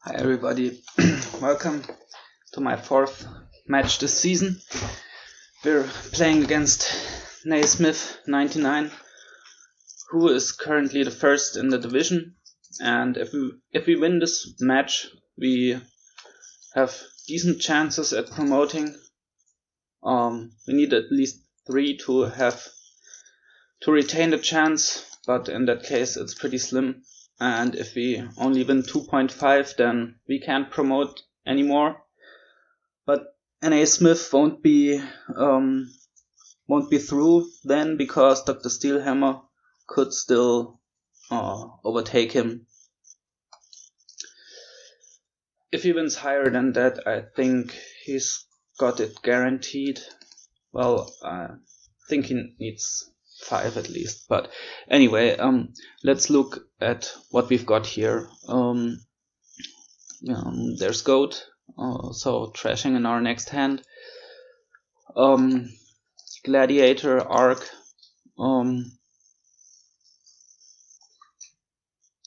Hi everybody, welcome to my fourth match this season. We're playing against nasmith99, who is currently the first in the division, and if we win this match, we have decent chances at promoting. We need at least 3 to retain the chance, but in that case it's pretty slim. And if we only win 2.5, then we can't promote anymore. But NA Smith won't be through then, because Dr. Steelhammer could still overtake him. If he wins higher than that, I think he's got it guaranteed. Well, I think he needs 5 at least, but anyway, let's look at what we've got here. There's Goat, so trashing in our next hand. Gladiator, Arc.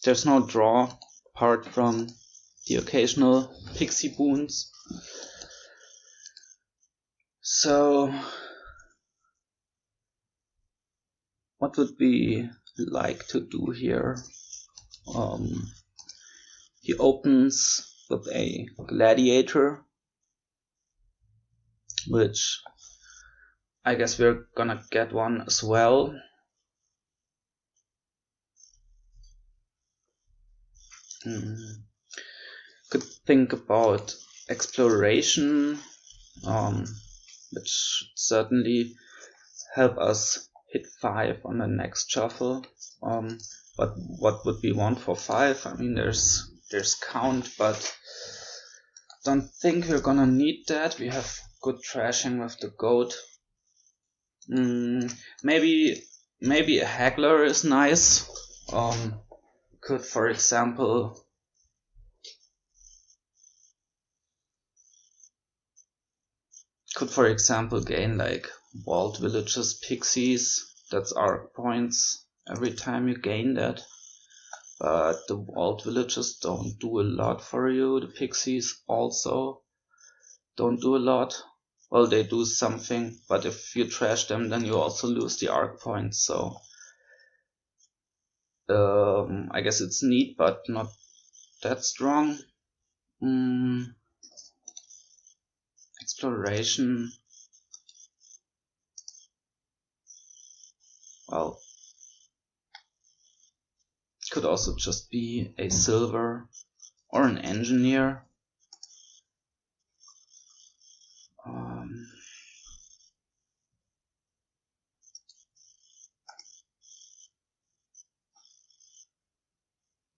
There's no draw apart from the occasional pixie boons. So what would we like to do here? He opens with a Gladiator, which I guess we're gonna get one as well. Could think about exploration, which certainly help us hit 5 on the next shuffle. But what would we want for 5? I mean, there's count, but don't think we're gonna need that. We have good trashing with the Goat. Maybe a Haggler is nice. Could for example gain like walled villages, pixies. That's arc points every time you gain that. But the walled villages don't do a lot for you. The pixies also don't do a lot. Well, they do something, but if you trash them, then you also lose the arc points. So I guess it's neat, but not that strong. Exploration. Well, could also just be a silver or an engineer. I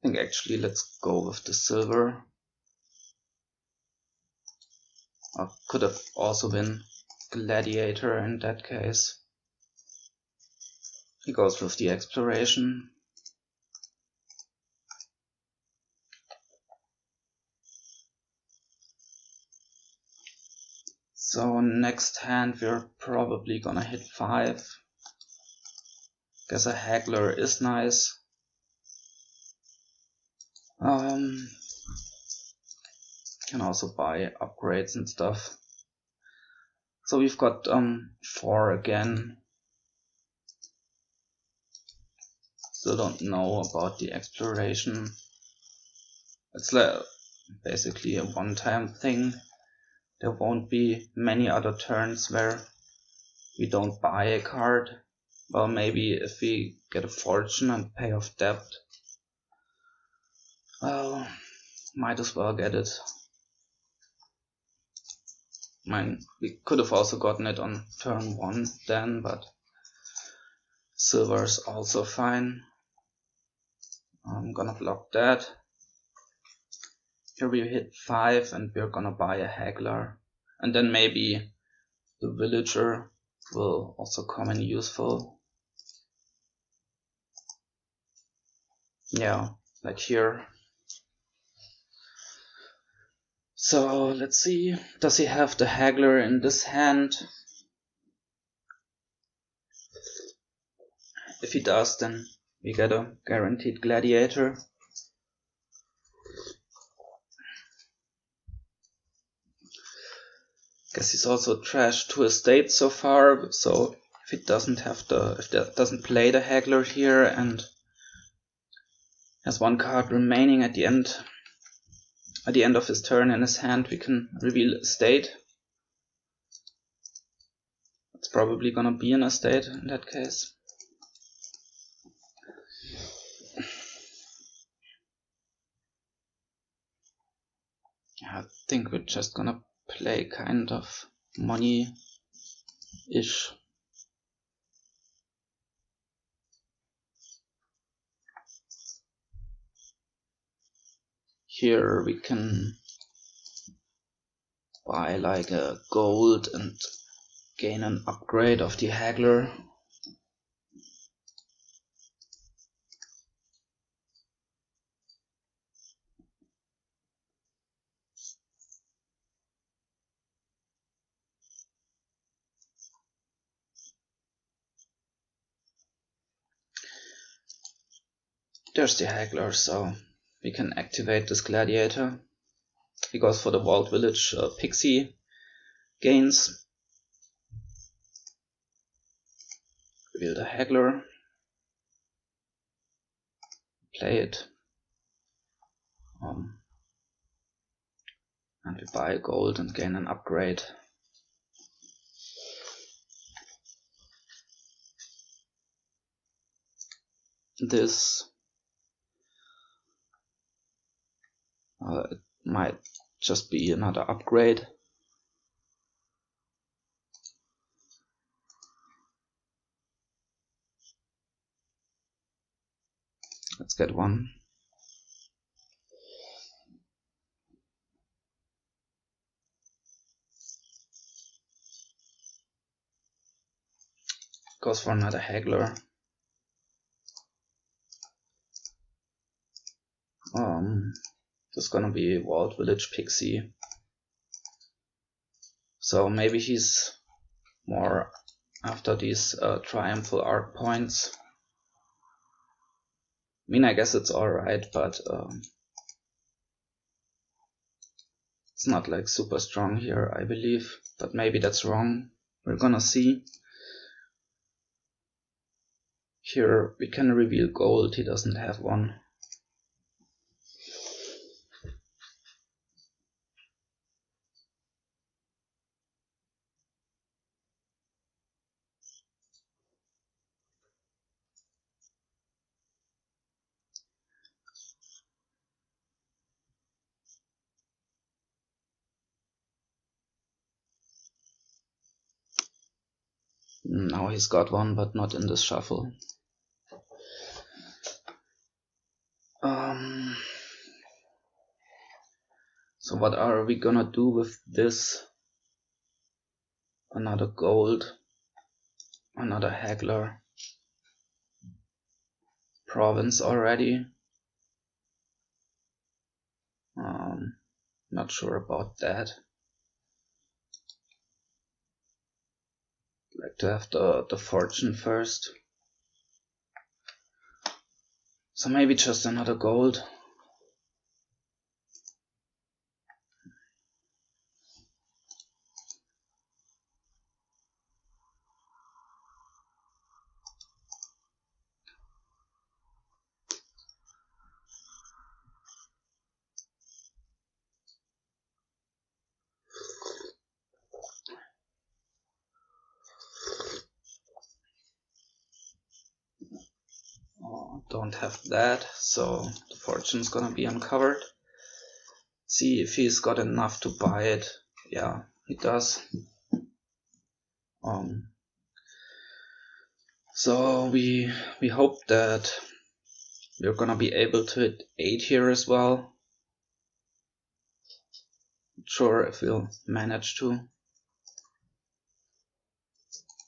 think actually let's go with the silver. Could have also been Gladiator in that case. He goes with the exploration. So next hand we're probably gonna hit 5. Guess a Haggler is nice. Can also buy upgrades and stuff. So we've got 4 again. Still don't know about the exploration. It's basically a one-time thing. There won't be many other turns where we don't buy a card. Well, maybe if we get a fortune and pay off debt. Well, might as well get it. I mean, we could have also gotten it on turn 1 then, but silver's also fine. I'm gonna block that. Here we hit 5 and we're gonna buy a Haggler. And then maybe the villager will also come in useful. Yeah, like here. So let's see, does he have the Haggler in this hand? If he does, then we get a guaranteed Gladiator. Guess he's also trashed to a state so far, so if he doesn't doesn't play the Haggler here and has one card remaining at the end of his turn in his hand, we can reveal a state. It's probably gonna be in a state in that case. I think we're just gonna play kind of money-ish. Here we can buy like a gold and gain an upgrade of the Haggler. There's the Haggler, so we can activate this Gladiator. He goes for the Walled Village Pixie gains. Reveal the Haggler. Play it. And we buy gold and gain an upgrade. This it might just be another upgrade. Let's get one. Goes for another Haggler. There's gonna be Walled Village Pixie. So maybe he's more after these Triumphal Arch points. I mean, I guess it's alright, but it's not like super strong here, I believe. But maybe that's wrong. We're gonna see. Here we can reveal gold, he doesn't have one. Now he's got one, but not in this shuffle. So what are we gonna do with this? Another gold, another Haggler, province already. Not sure about that. Like to have the fortune first. So maybe just another gold. Don't have that, so the fortune's gonna be uncovered. See if he's got enough to buy it. Yeah, he does. So we hope that we're gonna be able to hit 8 here as well. Not sure if we'll manage to.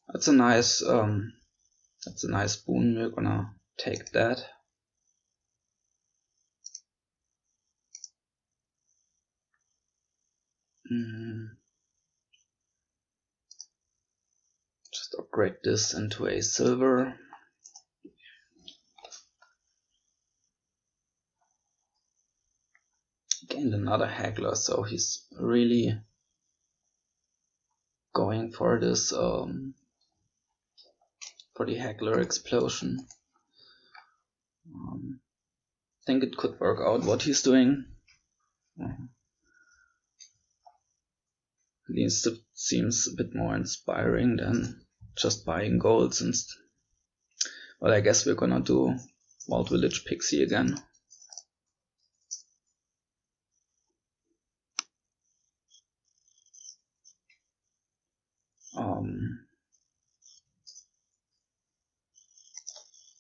That's a nice boon. We're gonna take that. Just upgrade this into a silver. Gained another Haggler, so he's really going for this for the Haggler explosion. I think it could work out what he's doing. At least it seems a bit more inspiring than just buying golds. Well, I guess we're gonna do Wild Village Pixie again.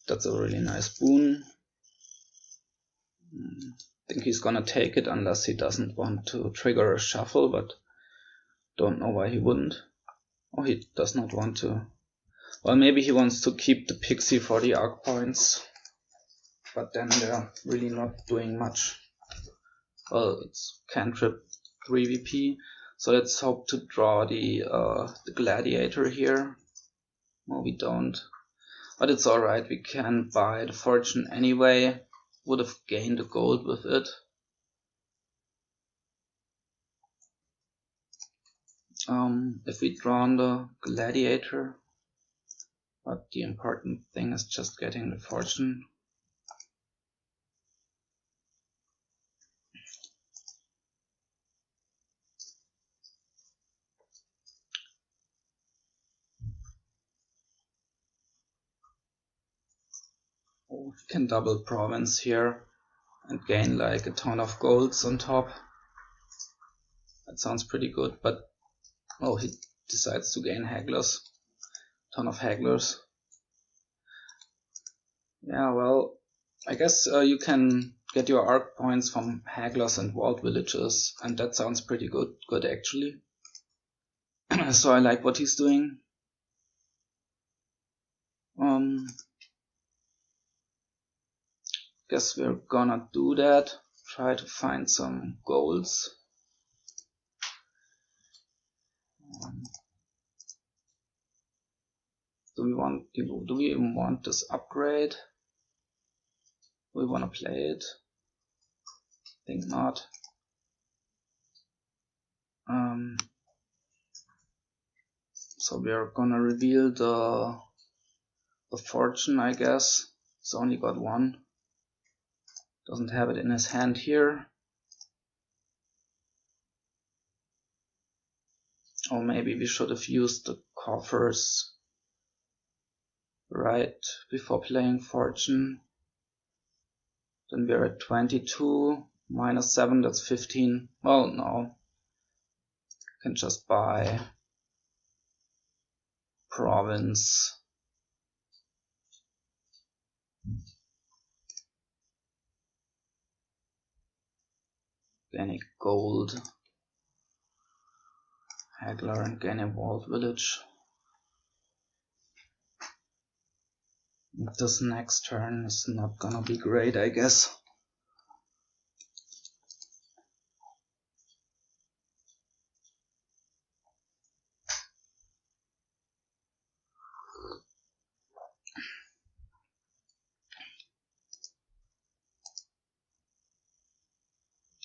That's a really nice boon. I think he's gonna take it unless he doesn't want to trigger a shuffle, but don't know why he wouldn't. Oh, he does not want to. Well, maybe he wants to keep the Pixie for the arc points, but then they're really not doing much. Well, it's cantrip 3VP, so let's hope to draw the Gladiator here. Well, we don't. But it's alright, we can buy the fortune anyway. Would have gained a gold with it. If we draw on the Gladiator, but the important thing is just getting the fortune. Oh, we can double province here and gain like a ton of golds on top. That sounds pretty good, but oh, he decides to gain Hagglers. Ton of Hagglers. Yeah, well, I guess you can get your arc points from Hagglers and walled villages, and that sounds pretty good actually. So I like what he's doing. Guess we're gonna do that. Try to find some golds. Do we even want this upgrade? Do we want to play it? Think not. So we are gonna reveal the fortune, I guess. He's only got one. Doesn't have it in his hand here. Or maybe we should have used the coffers right before playing fortune. Then we're at 22, minus 7, that's 15. Well, no. Can just buy province. Gain a gold. Haggler and gain a walled village. This next turn is not gonna be great, I guess.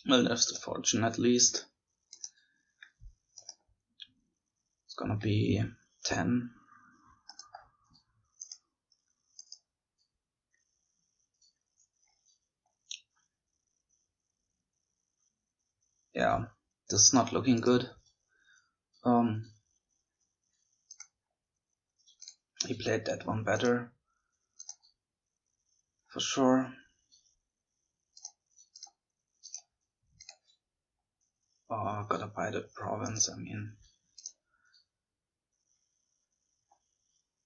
Well, there's the fortune at least. It's gonna be 10. Yeah, this is not looking good. He played that one better, for sure. Oh, gotta buy the province, I mean.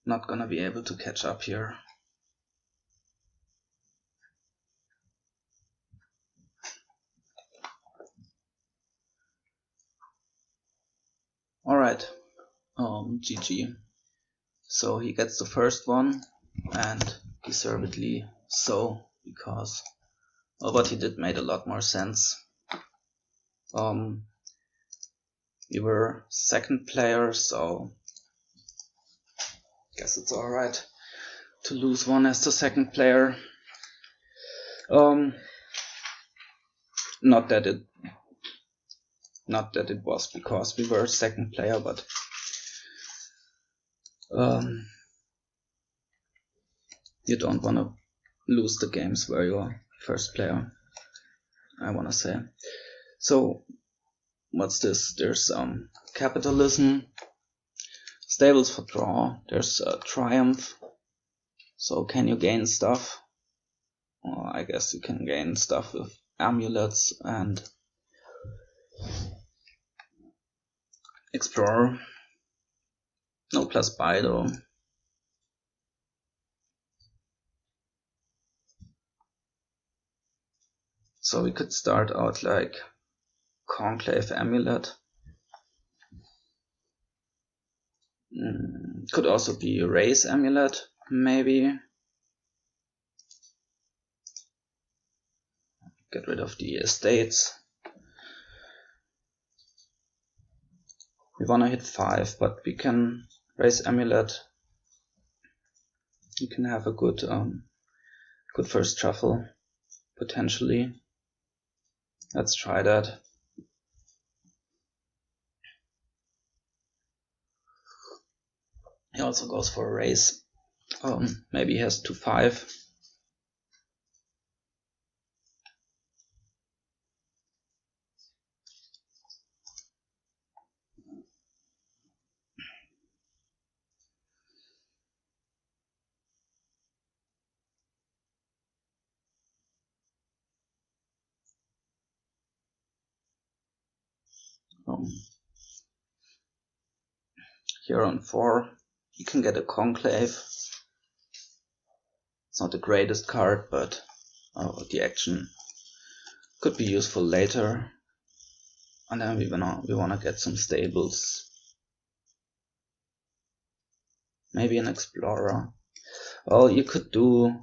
Not gonna be able to catch up here. Alright, GG. So he gets the first one, and deservedly so, because what he did made a lot more sense. We were second player, so guess it's alright to lose one as the second player. Not that it was because we were second player, but You don't want to lose the games where you're first player, I want to say. So what's this? There's capitalism, stables for draw, there's triumph. So can you gain stuff? Well, I guess you can gain stuff with amulets and explorer. No plus buy though. So we could start out like conclave amulet. Could also be race amulet, maybe. Get rid of the estates. We wanna hit 5, but we can raise amulet. You can have a good good first shuffle, potentially. Let's try that. He also goes for a raise. Maybe he has 2-5. Here on 4, you can get a conclave. It's not the greatest card, but the action could be useful later. And then we wanna get some stables. Maybe an explorer. Well, you could do.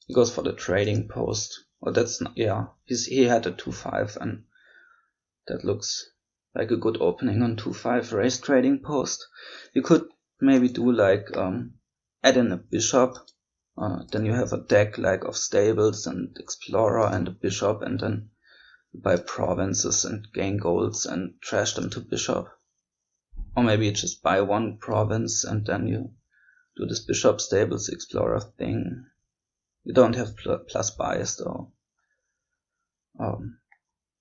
He goes for the trading post. Well, that's not, yeah. He had a 2-5, and that looks like a good opening on 2-5 race trading post. You could maybe do like add in a bishop. Then you have a deck like of stables and explorer and a bishop, and then buy provinces and gain golds and trash them to bishop. Or maybe you just buy one province and then you do this bishop stables explorer thing. You don't have plus buys though.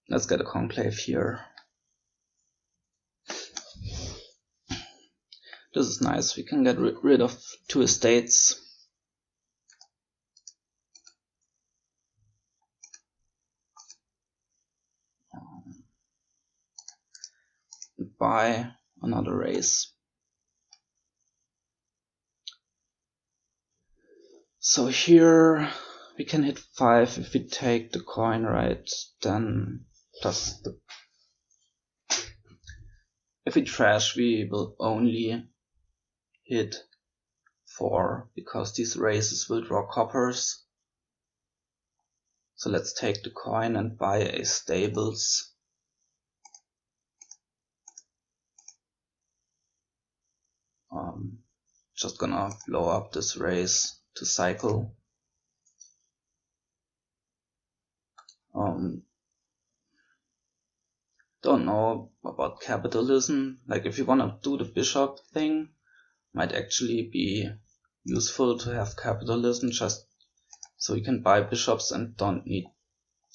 Let's get a conclave here. This is nice. We can get rid of 2 estates. Buy another race. So here we can hit 5 if we take the coin, right? Then plus the. If we trash, we will only hit 4 because these races will draw coppers. So let's take the coin and buy a stables. Just gonna blow up this race to cycle. Don't know about capitalism. Like if you wanna do the bishop thing, might actually be useful to have capitalism just so you can buy bishops and don't need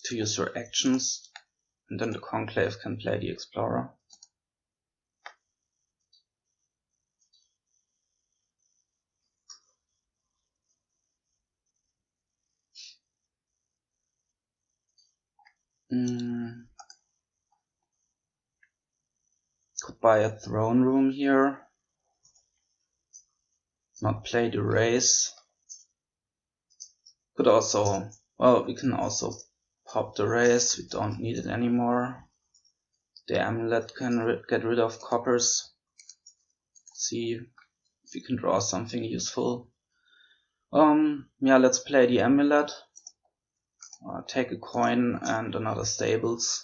to use your actions. And then the conclave can play the explorer. Could buy a throne room here. Not play the race. Could also, well, we can also pop the race. We don't need it anymore. The amulet can get rid of coppers. See if we can draw something useful. Yeah, let's play the amulet. Take a coin and another stables.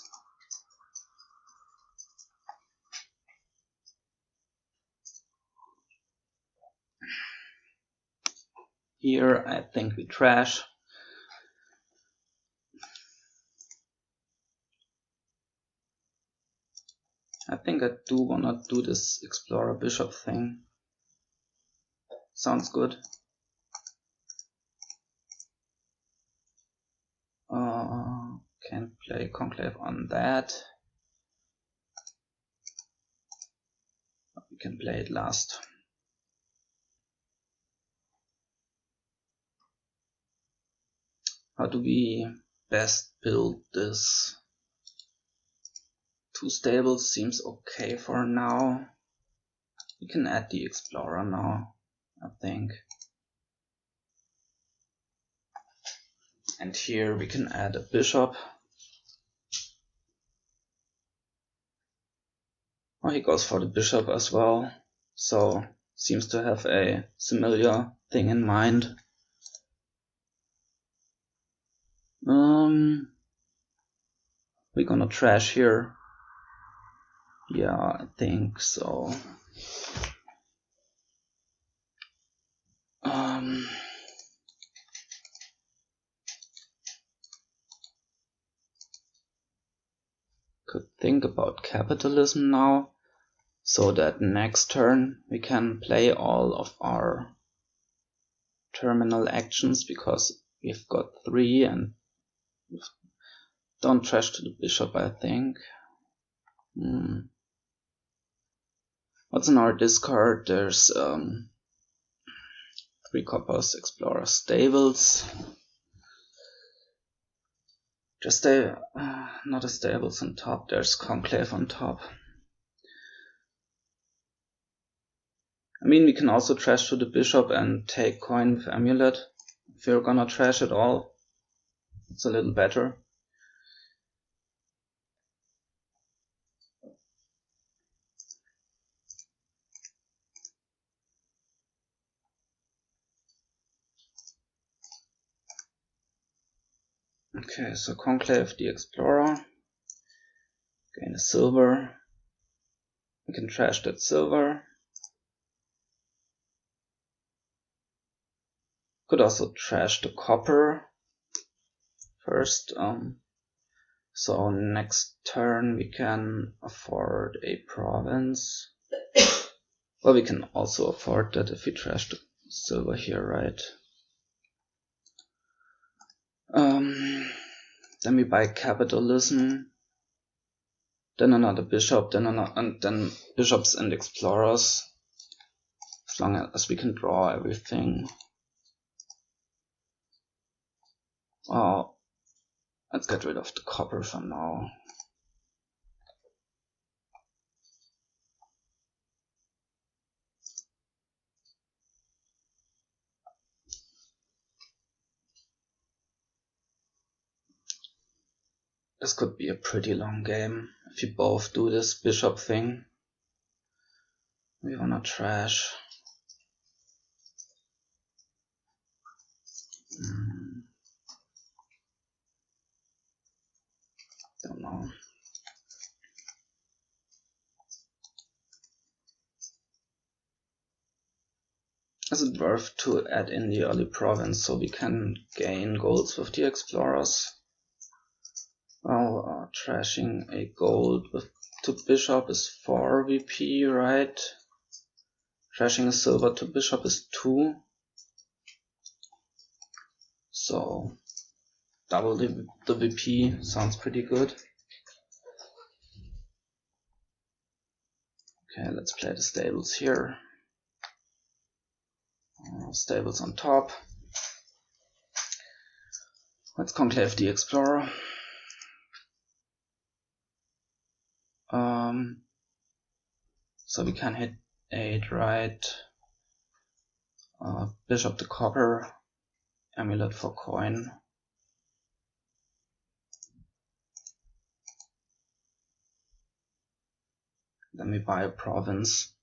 Here I think we trash. I think I do wanna do this explorer bishop thing. Sounds good. Can't play Conclave on that. We can play it last. How do we best build this? 2 stables seems okay for now. We can add the Explorer now, I think. And here we can add a bishop. Oh, he goes for the bishop as well, so seems to have a similar thing in mind. We're gonna trash here. Yeah, I think so. Could think about capitalism now, so that next turn we can play all of our terminal actions, because we've got 3 and don't trash to the bishop, I think. What's in our discard? There's 3 coppers, Explorer, stables. Just not a stables on top, there's Conclave on top. I mean, we can also trash to the bishop and take coin with amulet. If you're gonna trash it all, it's a little better. Okay, so Conclave the Explorer. Gain a silver. We can trash that silver. Could also trash the copper first. So next turn we can afford a province. Well, we can also afford that if we trash the silver here, right? Then we buy capitalism. Then another bishop, and then bishops and explorers. As long as we can draw everything. Well, let's get rid of the copper for now. This could be a pretty long game if you both do this bishop thing. We wanna trash. Don't know. Is it worth to add in the early province so we can gain golds with the explorers? Well, trashing a gold to bishop is 4 VP, right? Trashing a silver to bishop is 2. So double the VP sounds pretty good. Okay, let's play the stables here. Stables on top. Let's conclave the explorer. So we can hit 8, right? Bishop to copper, amulet for coin. Then we buy a province.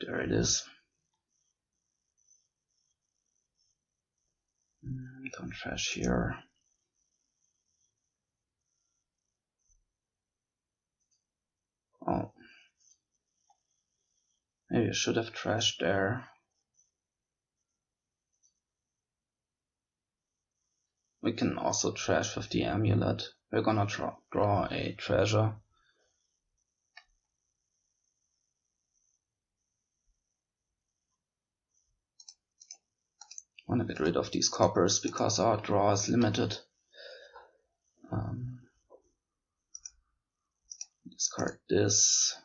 There it is. Don't trash here. Oh. Maybe I should have trashed there. We can also trash with the amulet we're gonna draw a treasure. I want to get rid of these coppers because our draw is limited. Discard this.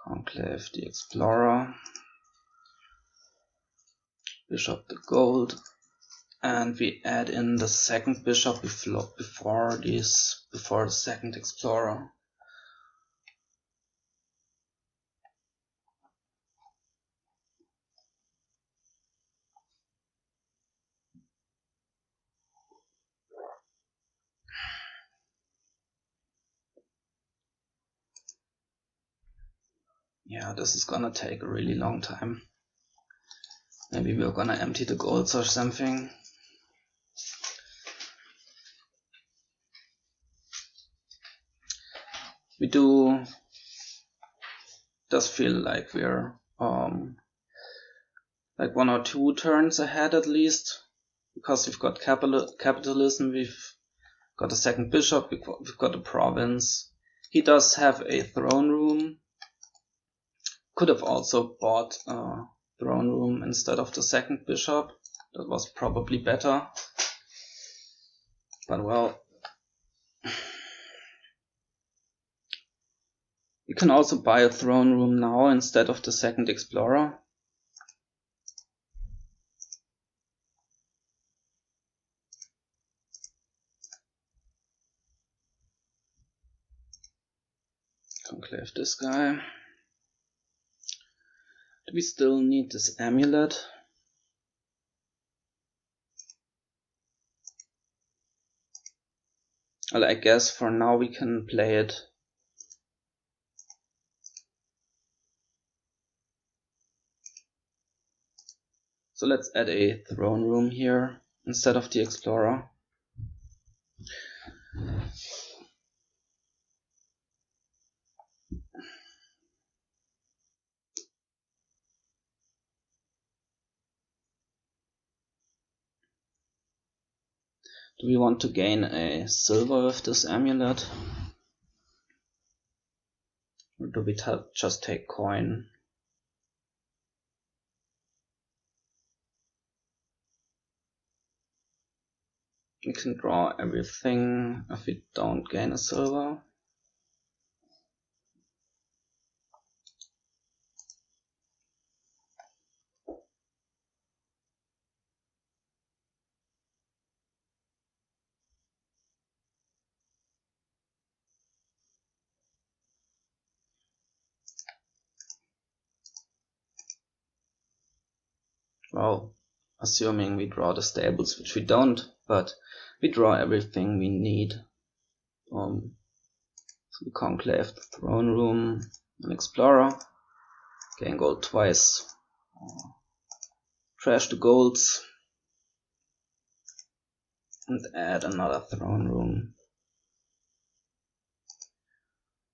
Conclave the Explorer. Bishop the gold. And we add in the second bishop before the second Explorer. Yeah, this is gonna take a really long time. Maybe we're gonna empty the golds or something. We does feel like we're like 1 or 2 turns ahead at least, because we've got capitalism, we've got a second bishop, we've got a province. He does have a throne room. Could have also bought a throne room instead of the second bishop. That was probably better. But well, you can also buy a throne room now instead of the second Explorer. Conclave this guy. Do we still need this amulet? Well, I guess for now we can play it. So let's add a throne room here instead of the Explorer. Do we want to gain a silver with this amulet? Or do we just take coin? We can draw everything if we don't gain a silver. Well, assuming we draw the stables, which we don't, but we draw everything we need. So we conclave the throne room, an Explorer, gain gold twice, trash the golds, and add another throne room.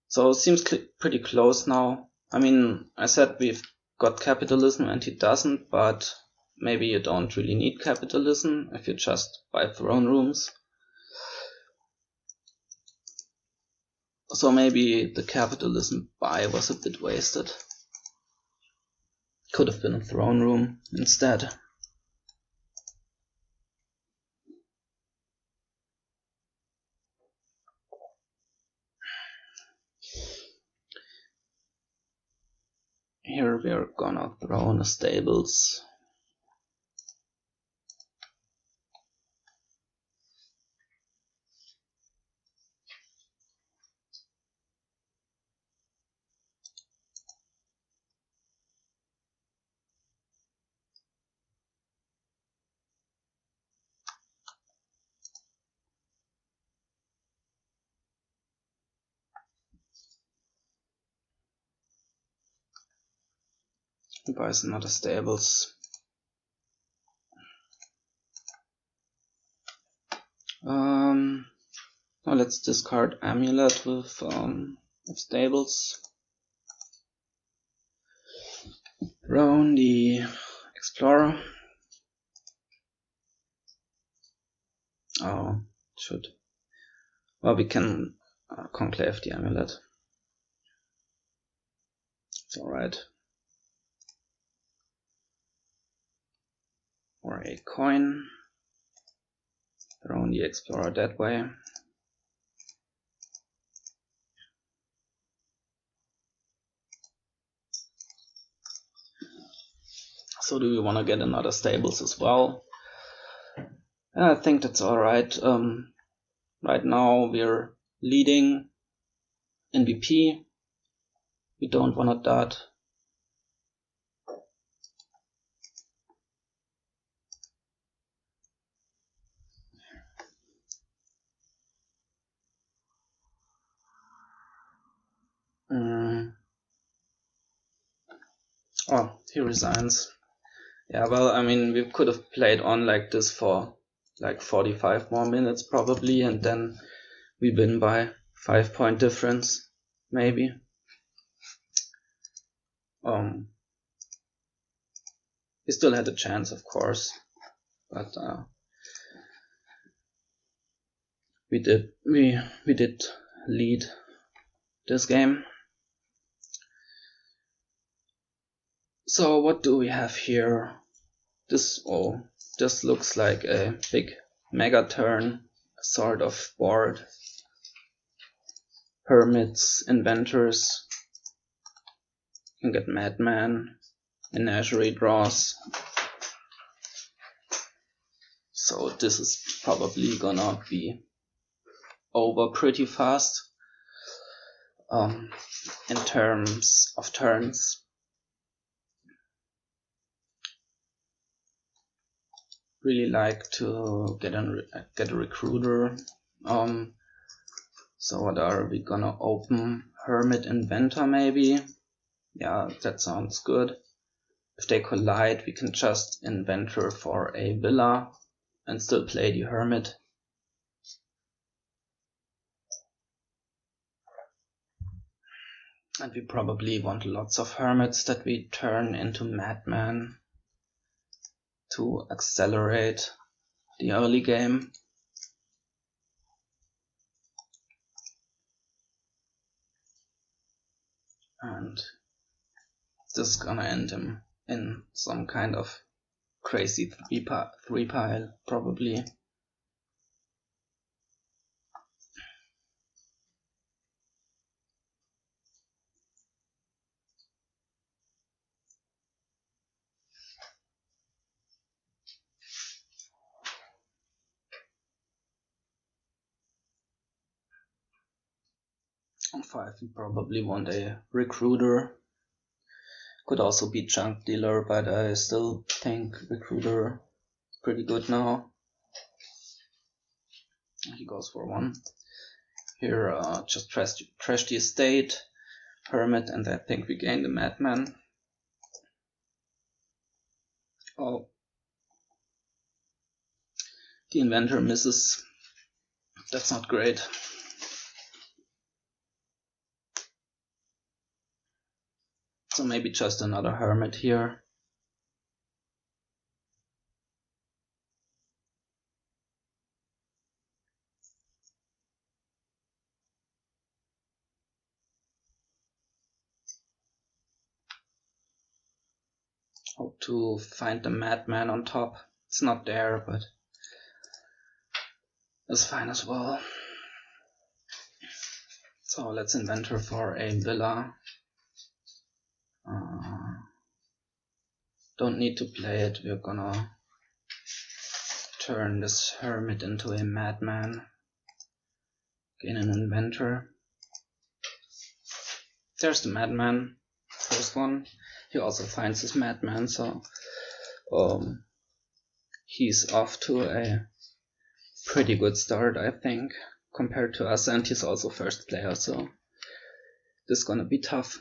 So it seems pretty close now. I mean, I said we've got capitalism and he doesn't, but maybe you don't really need capitalism if you just buy throne rooms. So maybe the capitalism buy was a bit wasted. Could have been a throne room instead. Here we're gonna throw in the stables. He buys another stables. Now let's discard amulet with stables. Round the Explorer. Oh, should Well, we can conclave the amulet. It's alright. Or a coin. Throw in the explorer that way. So do we want to get another stables as well? I think that's alright. Right now we're leading in BP. We don't want to dot. Oh, he resigns. Yeah, well, I mean, we could have played on like this for like 45 more minutes probably, and then we win by 5-point difference, maybe. We still had a chance, of course, but we did lead this game. So what do we have here? This looks like a big mega turn sort of board. Hermits, Inventors, you can get Madman, Menagerie draws. So this is probably gonna be over pretty fast in terms of turns. Really like to get a recruiter. So what are we gonna open? Hermit, Inventor maybe? Yeah, that sounds good. If they collide, we can just Inventor for a villa and still play the Hermit. And we probably want lots of Hermits that we turn into Madman to accelerate the early game. And this is gonna end him in some kind of crazy three pile, probably. On 5 we probably want a recruiter. Could also be junk dealer, but I still think recruiter is pretty good now. He goes for 1. Here just trash the estate, Hermit, and I think we gain the Madman. Oh, the Inventor misses. That's not great. So maybe just another Hermit here. Hope to find the Madman on top. It's not there, but it's fine as well. So let's Inventor for a villa. Don't need to play it, we're gonna turn this Hermit into a Madman. Gain an Inventor. There's the Madman, first one. He also finds his Madman, so he's off to a pretty good start, I think, compared to us, and he's also first player, so this is gonna be tough.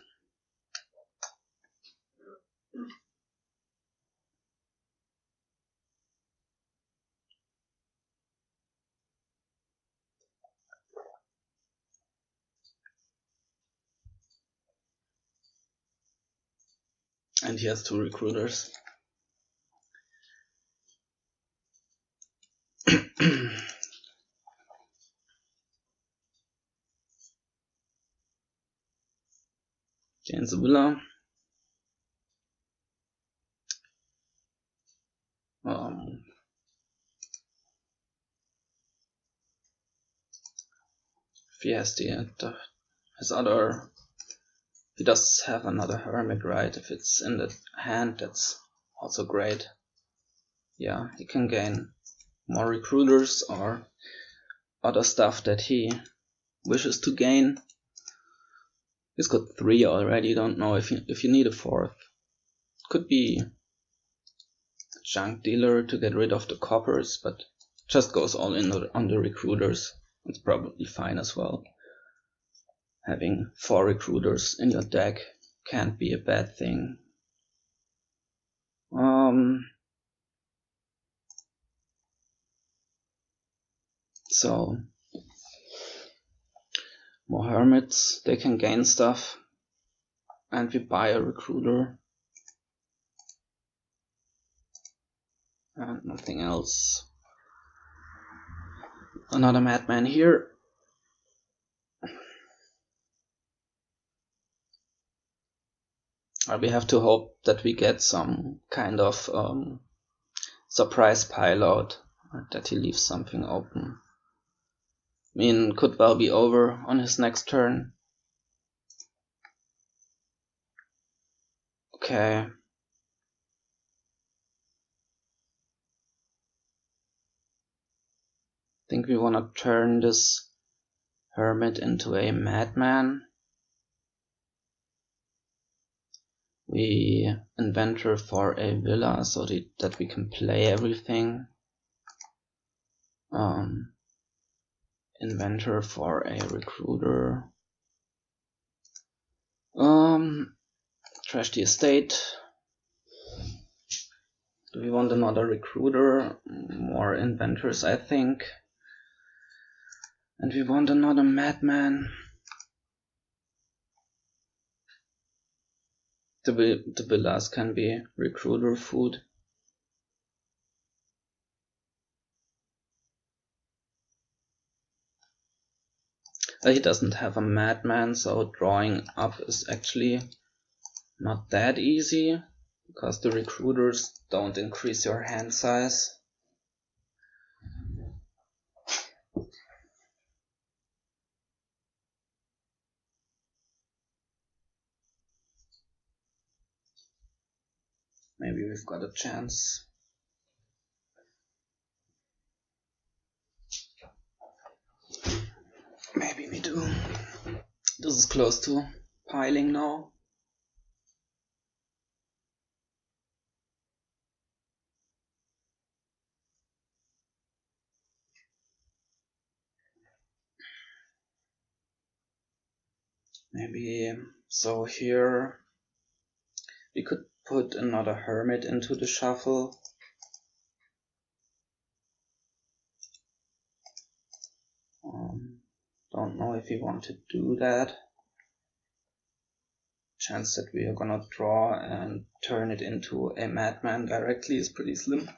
And he has 2 recruiters. Change the villa. If he has he does have another Hermit, right? If it's in the hand, that's also great. Yeah, he can gain more recruiters or other stuff that he wishes to gain. He's got 3 already. Don't know if you need a 4th. Could be a junk dealer to get rid of the coppers, but just goes all in on the recruiters. It's probably fine as well. Having 4 recruiters in your deck can't be a bad thing. So more Hermits, they can gain stuff, and we buy a recruiter and nothing else. Another madman here. We have to hope that we get some kind of surprise pilout, that he leaves something open. I mean, could well be over on his next turn. Okay. I think we want to turn this Hermit into a madman. We Inventor for a villa so that we can play everything. Inventor for a recruiter. Trash the estate. Do we want another recruiter? More inventors, I think. And we want another madman. The villas can be recruiter food. He doesn't have a madman, so drawing up is actually not that easy, because the recruiters don't increase your hand size. Maybe we've got a chance. Maybe we do. This is close to piling now. Maybe, so here we could put another Hermit into the shuffle. Don't know if we want to do that. Chance that we are gonna draw and turn it into a madman directly is pretty slim.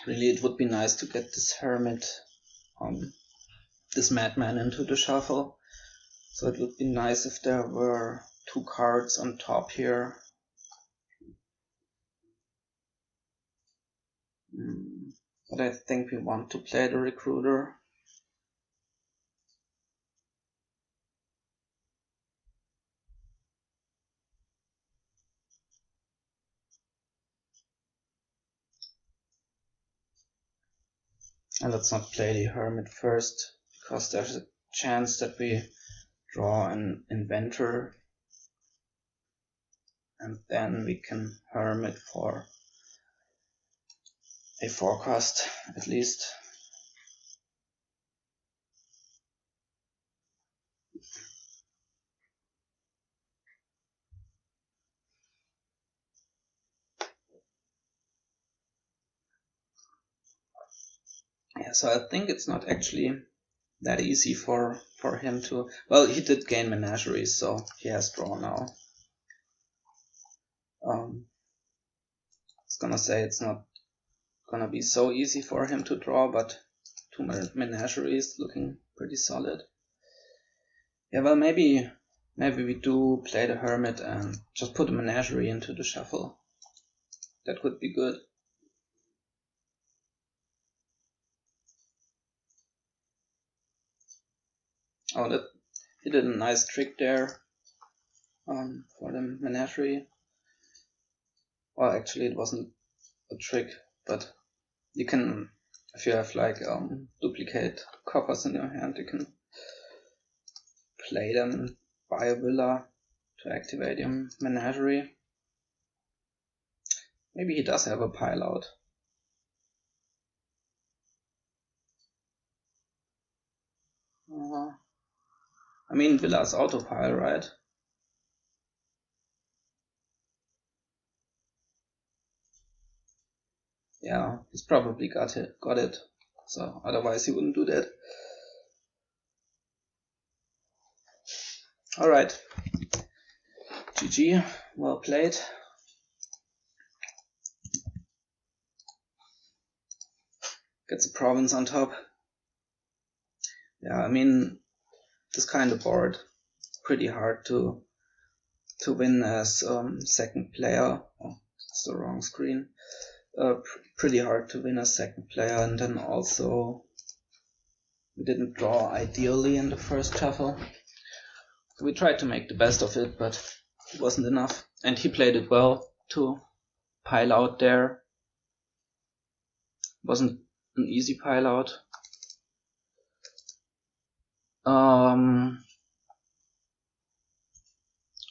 Really, it would be nice to get this Hermit, this madman into the shuffle. So it would be nice if there were 2 cards on top here. But I think we want to play the recruiter. And let's not play the Hermit first, because there's a chance that we draw an Inventor, and then we can Hermit for a forecast at least. Yeah, so I think it's not actually that easy for him to... Well, he did gain menageries, so he has draw now. I was gonna say it's not gonna be so easy for him to draw, but 2 menageries looking pretty solid. Yeah, well, maybe we do play the Hermit and just put a menagerie into the shuffle. That could be good. Oh, that he did a nice trick there for the menagerie. Well, actually it wasn't a trick, but you can, if you have like duplicate coffers in your hand, you can play them, buy a villa to activate your menagerie. Maybe he does have a pile out. I mean, villas autopile, right? Yeah, he's probably got it. So otherwise he wouldn't do that. Alright. GG, well played. Gets a province on top. Yeah, I mean, this kind of board, pretty hard to win as second player. Oh, that's the wrong screen. Pretty hard to win as second player, and then also we didn't draw ideally in the first shuffle. We tried to make the best of it, but it wasn't enough. And he played it well to pile out there. Wasn't an easy pile out.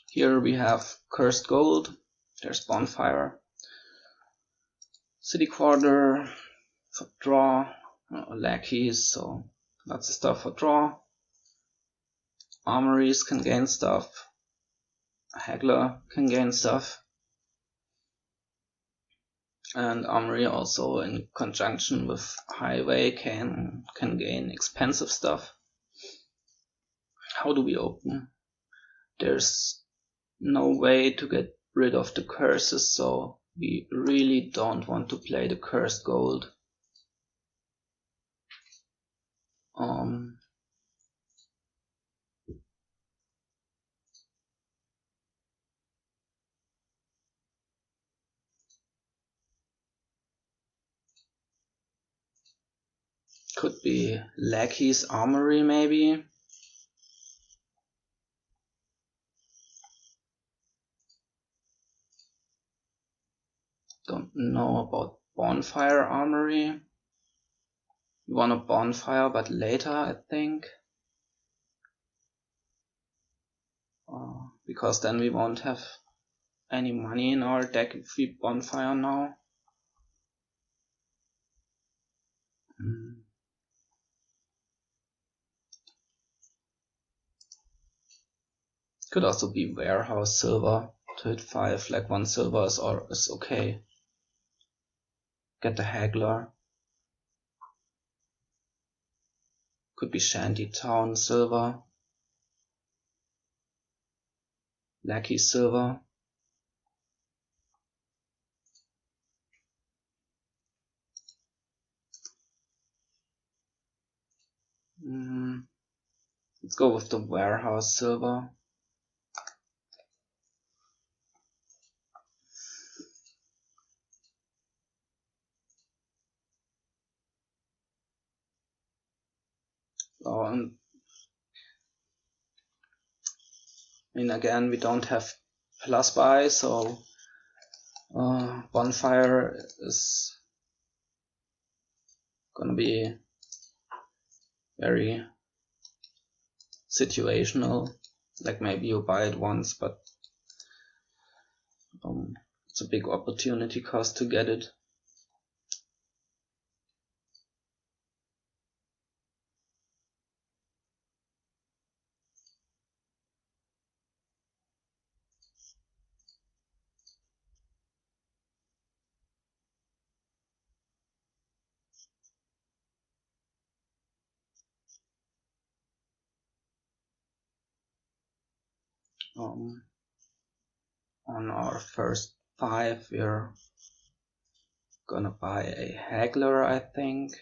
Here we have Cursed Gold. There's Bonfire. City Quarter for draw. Lackeys, so lots of stuff for draw. Armories can gain stuff. Haggler can gain stuff. And Armory also in conjunction with Highway can gain expensive stuff. How do we open? There's no way to get rid of the curses, so we really don't want to play the Cursed Gold. Could be Lackey's Armory maybe. Don't know about Bonfire Armory. We want a Bonfire, but later I think. Because then we won't have any money in our deck if we Bonfire now. Could also be Warehouse Silver to hit 5, like 1 silver is okay. Get the Haggler. Could be Shantytown Silver. Lackey Silver. Let's go with the Warehouse Silver. I mean, again, we don't have plus buy, so Bonfire is gonna be very situational. Like maybe you buy it once, but it's a big opportunity cost to get it. On our first 5 we're gonna buy a Haggler, I think.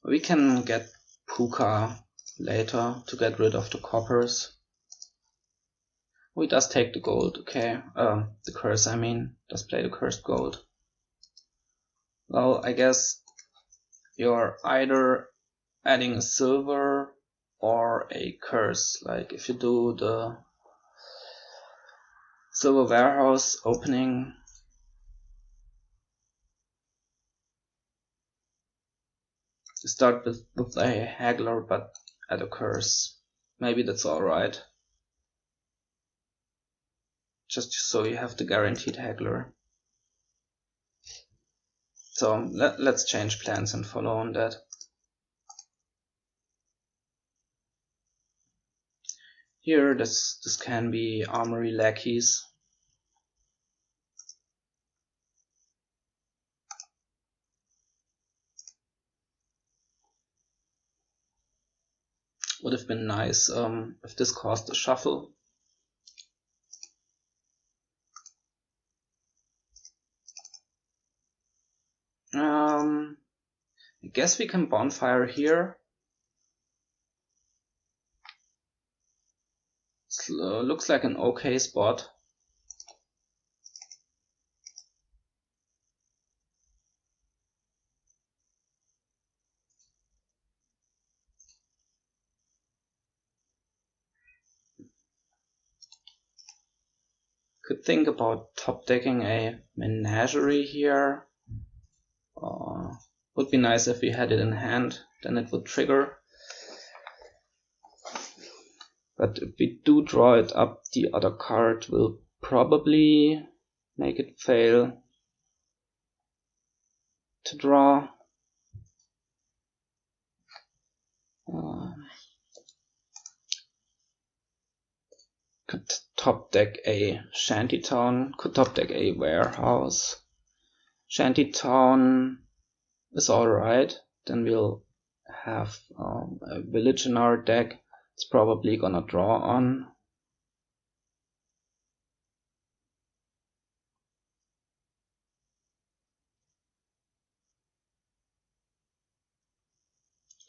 We can get Puka later to get rid of the coppers. We does take the gold, okay. The curse, I mean. Does play the cursed gold. Well, I guess you're either adding a silver or a curse. Like if you do the silver warehouse opening, you start with a Haggler but add a curse. Maybe that's alright. Just so you have the guaranteed Haggler. So let's change plans and follow on that. Here this can be Armory lackeys. Would have been nice if this caused a shuffle. I guess we can bonfire here. Looks like an okay spot. Could think about top decking a menagerie here. Would be nice if we had it in hand, then it would trigger. But if we do draw it up, the other card will probably make it fail to draw. Could top deck a shantytown, could top deck a warehouse. Shantytown is alright, then we'll have a village in our deck. It's probably gonna draw on.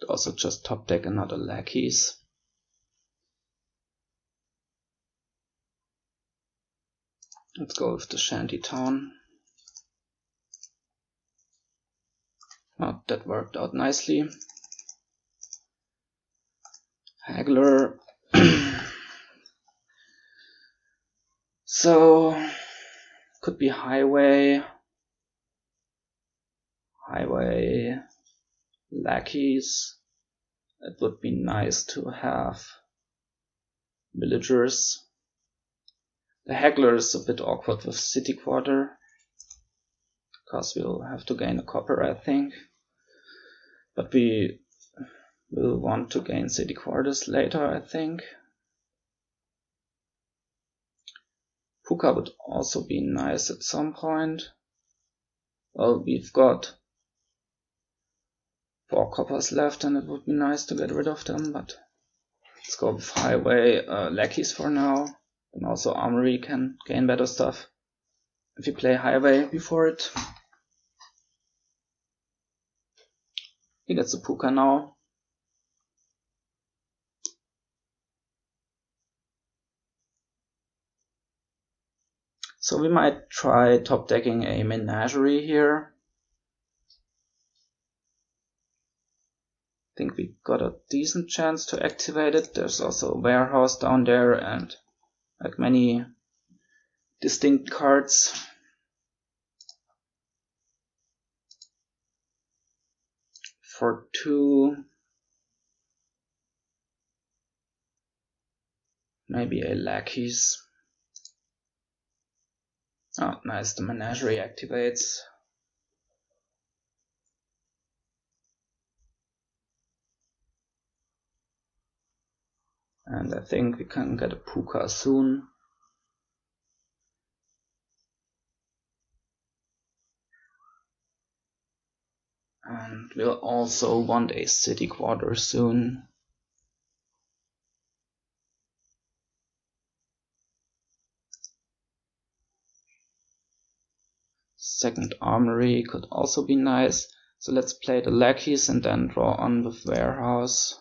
Also just top deck another lackeys. Let's go with the shantytown. Oh, that worked out nicely. Haggler. So could be highway, lackeys. It would be nice to have villagers. The Haggler is a bit awkward with city quarter, because we'll have to gain a copper, I think. But we will want to gain city quarters later, I think. Puka would also be nice at some point. Well, we've got 4 coppers left and it would be nice to get rid of them, but let's go with highway lackeys for now. And also Armory can gain better stuff if you play highway before it. He gets a Puka now. So we might try top decking a menagerie here. I think we got a decent chance to activate it. There's also a warehouse down there and like many distinct cards. For 2, maybe a lackeys. Oh, nice, the menagerie activates. And I think we can get a Puka soon. And we'll also want a city quarter soon. second Armory could also be nice. So let's play the lackeys and then draw on with Warehouse.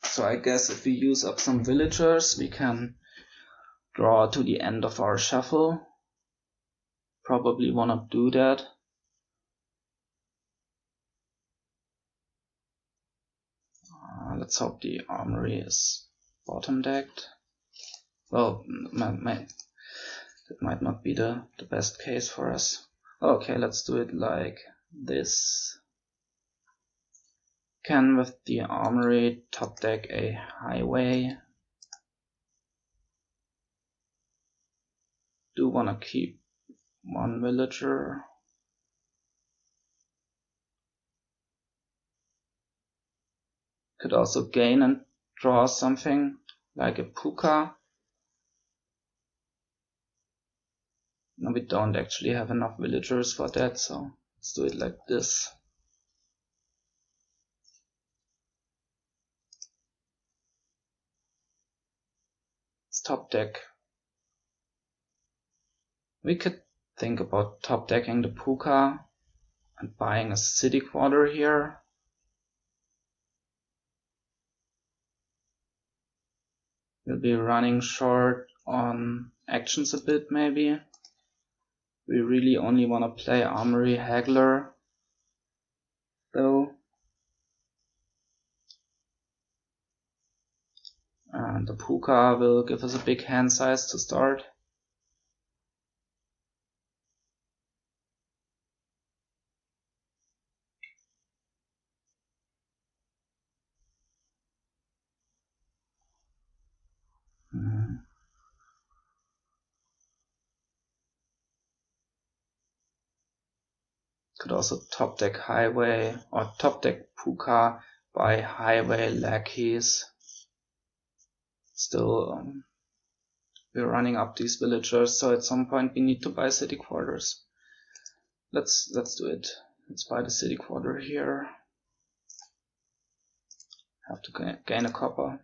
So I guess if we use up some villagers, we can draw to the end of our shuffle. Probably wanna do that. Let's hope the Armory is bottom decked. Well, that might not be the best case for us. Okay, let's do it like this. Can with the Armory top deck a highway. Do wanna keep one villager. Could also gain and draw something like a puka. No, we don't actually have enough villagers for that, so let's do it like this. It's top deck. We could think about top decking the puka and buying a city quarter here. We'll be running short on actions a bit maybe. We really only want to play Armory Haggler though. And the puka will give us a big hand size to start. Could also top deck highway or top deck puka by highway lackeys. Still, we're running up these villagers, so at some point we need to buy city quarters. Let's do it. Let's buy the city quarter here. Have to gain a copper.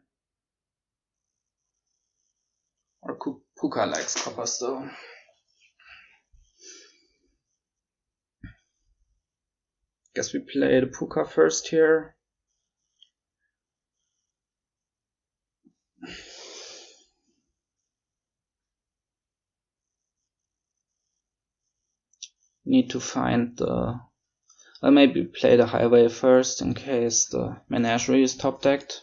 Or puka likes coppers though. Guess we play the puka first here. Need to find the... Well, maybe play the highway first in case the menagerie is top decked.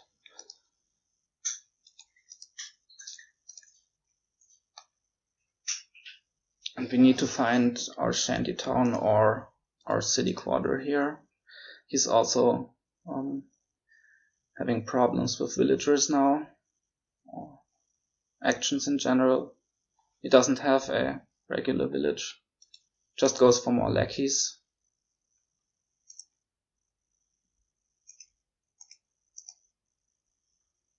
And we need to find our shantytown or our city quarter here. He's also having problems with villagers now, or actions in general. He doesn't have a regular village, just goes for more lackeys.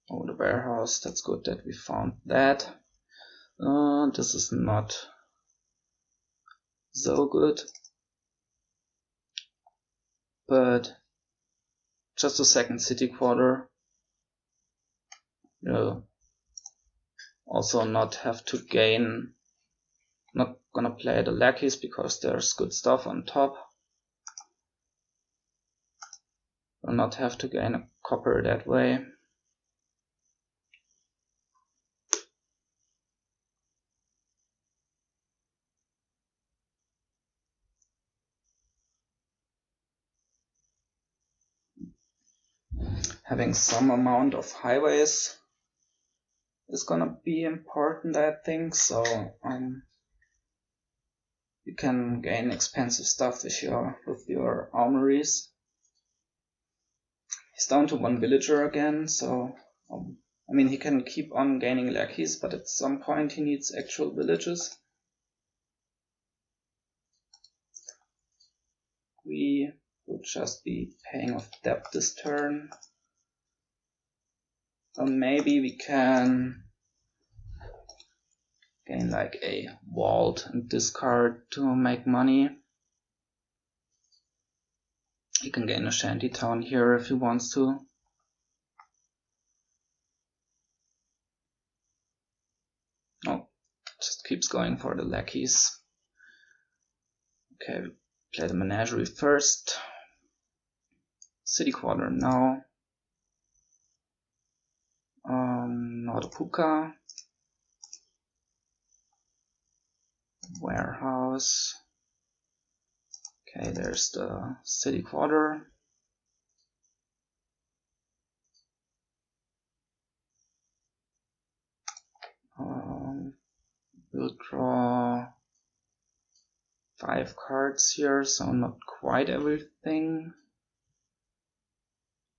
Oh, the warehouse, that's good that we found that. This is not so good, but just a second city quarter. We'll also not have to gain, not gonna play the lackeys because there's good stuff on top. We'll not have to gain a copper that way. Having some amount of highways is gonna be important, I think. So you can gain expensive stuff with your armories. He's down to one villager again, so I mean he can keep on gaining lackeys, but at some point he needs actual villages. We will just be paying off debt this turn. Or maybe we can gain like a vault and discard to make money. He can gain a shanty town here if he wants to. Oh, just keeps going for the lackeys. Okay, we play the menagerie first. City quarter now. Not a puka. Warehouse. Okay, there's the city quarter. We'll draw 5 cards here, so not quite everything.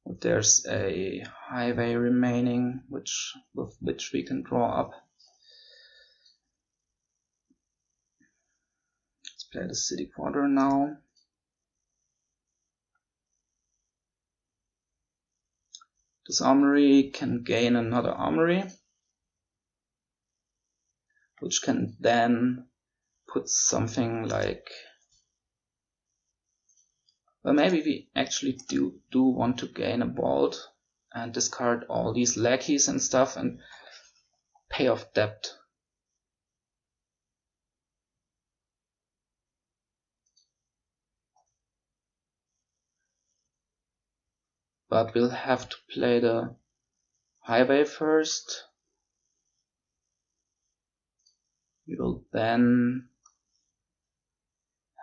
But there's a highway remaining, with which we can draw up. Let's play the city quarter now. This armory can gain another armory, which can then put something like, well, maybe we actually do want to gain a bolt and discard all these lackeys and stuff and pay off debt. But we'll have to play the highway first. We will then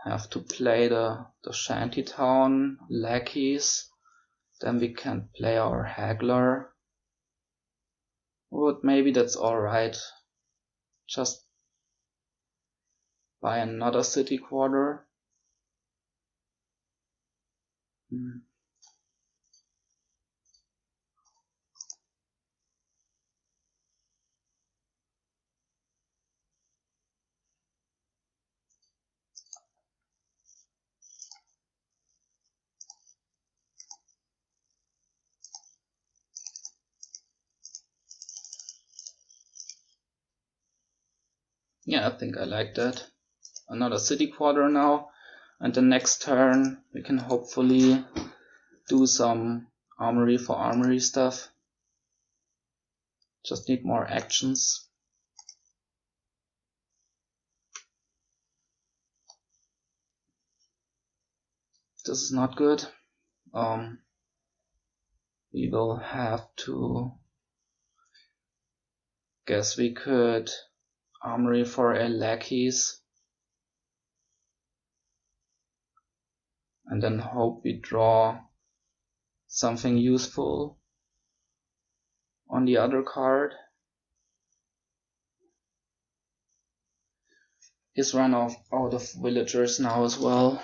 have to play the shantytown lackeys. Then we can play our Haggler. But maybe that's alright. Just buy another city quarter. Yeah, I think I like that. Another city quarter now, and the next turn we can hopefully do some armory for armory stuff. Just need more actions. This is not good. We will have to, guess we could armory for a lackeys and then hope we draw something useful on the other card. He's run out of villagers now as well.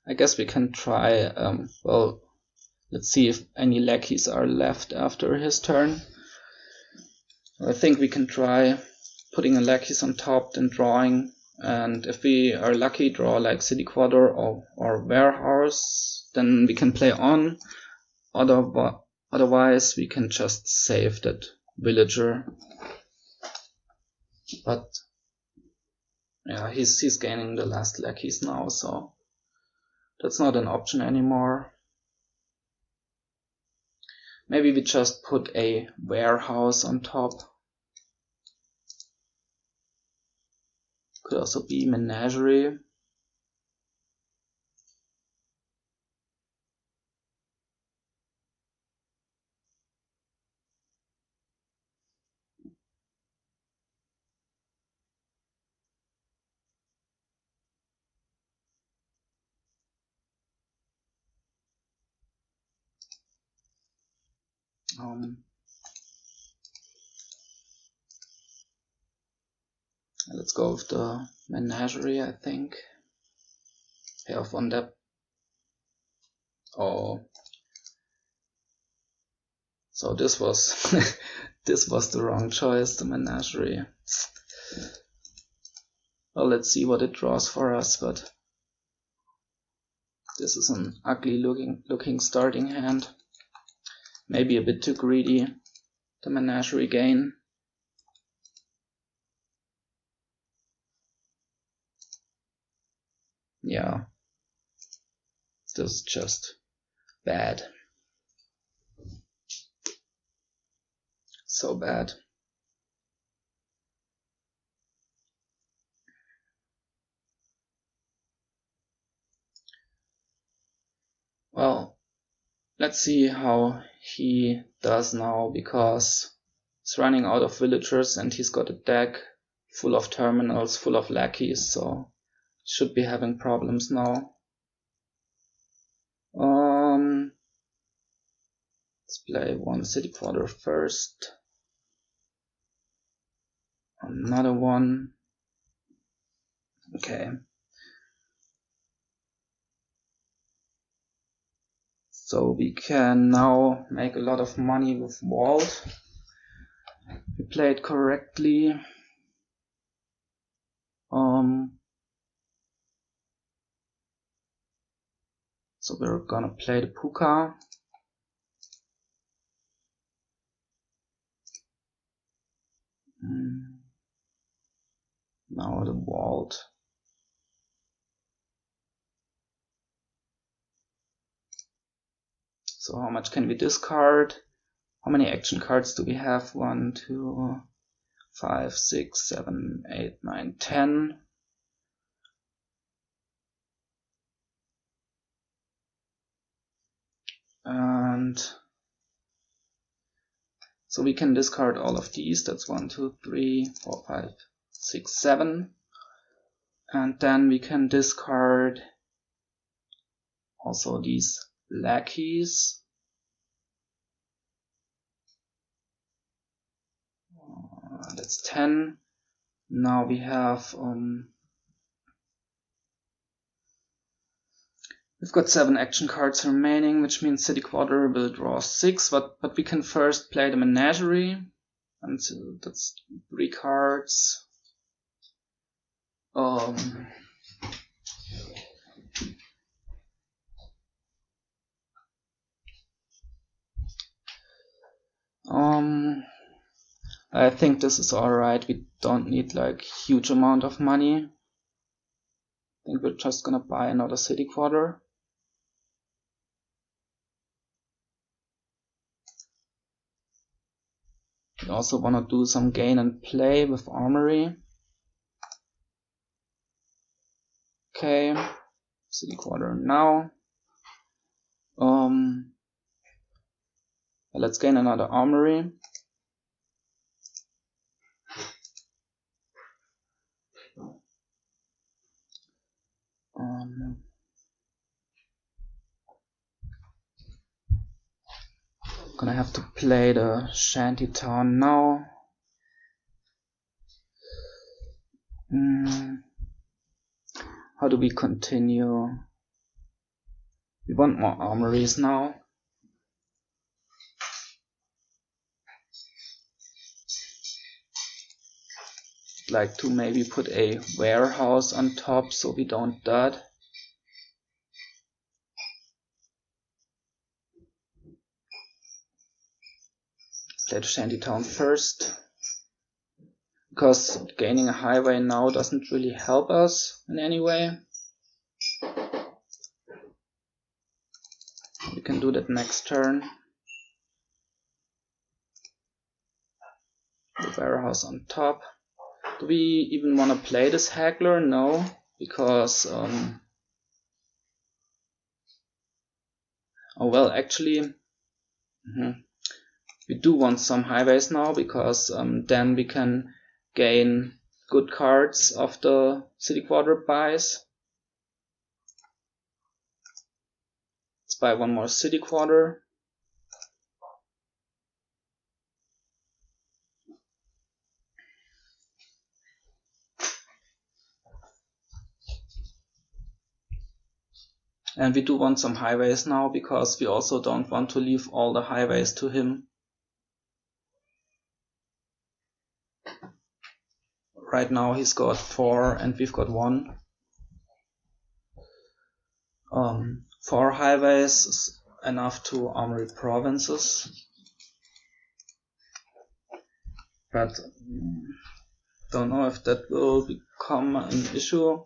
I guess we can try, well, let's see if any lackeys are left after his turn. I think we can try putting a lackeys on top, then drawing, and if we are lucky, draw like city quarter or warehouse, then we can play on. Otherwise, we can just save that villager. But yeah, he's gaining the last lackeys now, so that's not an option anymore. Maybe we just put a warehouse on top. Could also be menagerie. Let's go with the menagerie, I think. Pay off on debt. Oh. So this was this was the wrong choice, the menagerie. Well, let's see what it draws for us, but this is an ugly looking starting hand. Maybe a bit too greedy, the menagerie gain. Yeah, this is just bad. So bad. Well, let's see how he does now, because he's running out of villagers and he's got a deck full of terminals, full of lackeys, so should be having problems now. Let's play one city quarter first. Another one. Okay. So we can now make a lot of money with Vault. We played correctly. So we're gonna play the Puka. Now the Vault. So how much can we discard? How many action cards do we have? 1, 2, 5, 6, 7, 8, 9, 10. And so we can discard all of these. That's 1, 2, 3, 4, 5, 6, 7. And then we can discard also these lackeys. That's 10. Now we have we've got 7 action cards remaining, which means City Quarter will draw 6, but we can first play the Menagerie, and that's 3 cards. I think this is alright. We don't need like huge amount of money. I think we're just gonna buy another City Quarter. We also wanna do some gain and play with Armory. Okay, City Quarter now. Let's gain another Armory. Gonna have to play the Shantytown now. How do we continue? We want more armories now. I'd like to maybe put a warehouse on top so we don't dud. Play the Shantytown first, because gaining a highway now doesn't really help us in any way. We can do that next turn. The warehouse on top. Do we even want to play this Haggler? No, because oh well, actually we do want some highways now, because then we can gain good cards of the City Quarter buys. Let's buy one more City Quarter. And we do want some highways now, because we also don't want to leave all the highways to him. right now he's got 4 and we've got 1. 4 highways is enough to Armory provinces, but don't know if that will become an issue.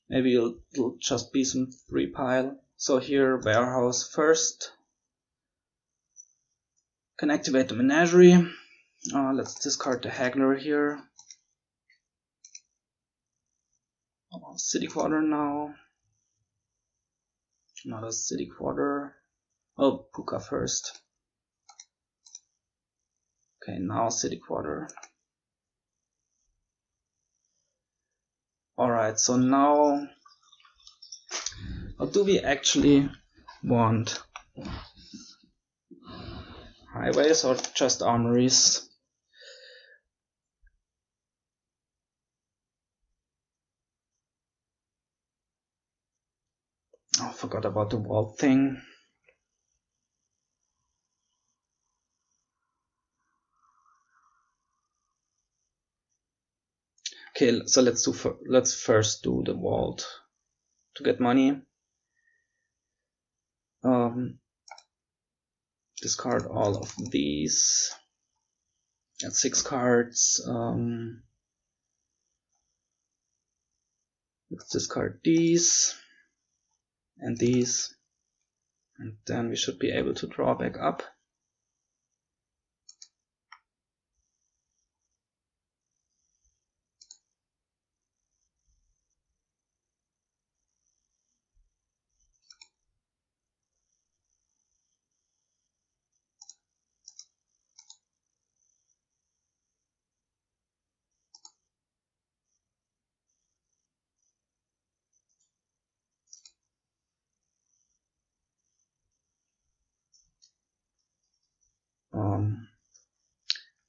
Maybe it'll just be some 3 pile. So here, warehouse first. Can activate the menagerie. Let's discard the Haggler here. City quarter now. Another city quarter. Oh, Puka first. Okay, now city quarter. Alright, so now, what do we actually want? Highways or just armories? Oh, forgot about the wall thing. Okay, so let's first do the vault to get money. Discard all of these. At 6 cards. Let's discard these and these, and then we should be able to draw back up.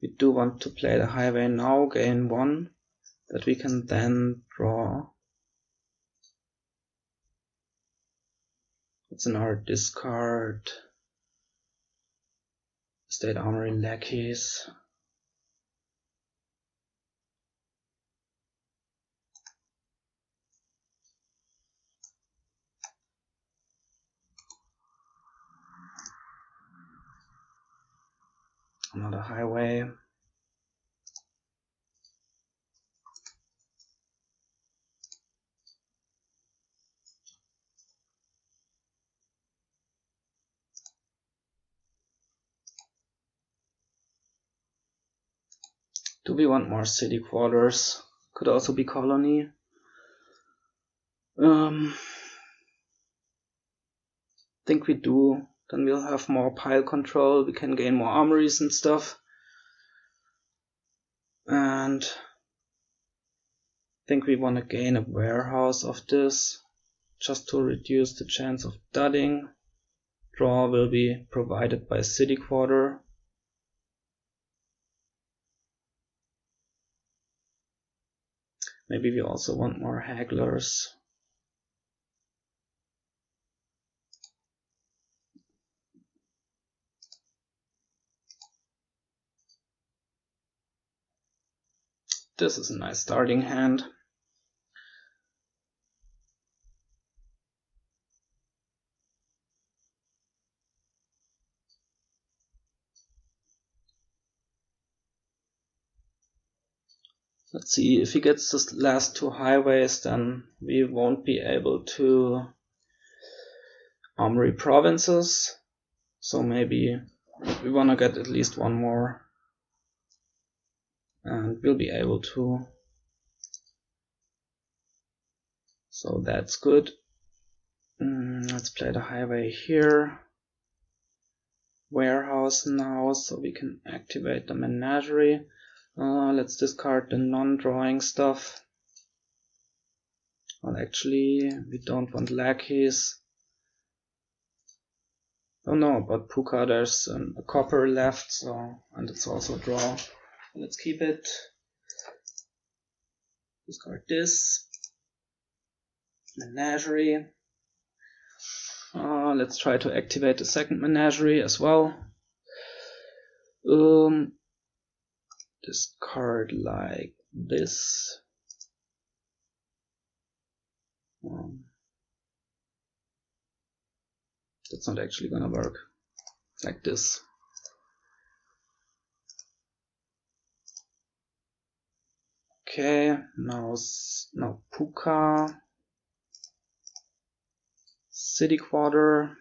We do want to play the highway now, gain 1, that we can then draw. What's in our discard? State Armory lackeys. Another highway. Do we want more city quarters? Could also be colony. Think we do. Then we'll have more pile control. We can gain more armories and stuff. And I think we want to gain a warehouse of this, just to reduce the chance of dudding. Draw will be provided by city quarter. Maybe we also want more Hagglers. This is a nice starting hand. Let's see, if he gets the last 2 highways, then we won't be able to Armory provinces. So maybe we want to get at least 1 more. And we'll be able to. So that's good. Let's play the highway here. Warehouse now, so we can activate the menagerie. Let's discard the non-drawing stuff. Well, actually, we don't want lackeys. Oh no, but Puka, there's a copper left, so, and it's also a draw. Let's keep it. Discard this. Menagerie. Let's try to activate the second menagerie as well. Discard like this. That's not actually gonna work. Like this. Okay, now Puka. City quarter.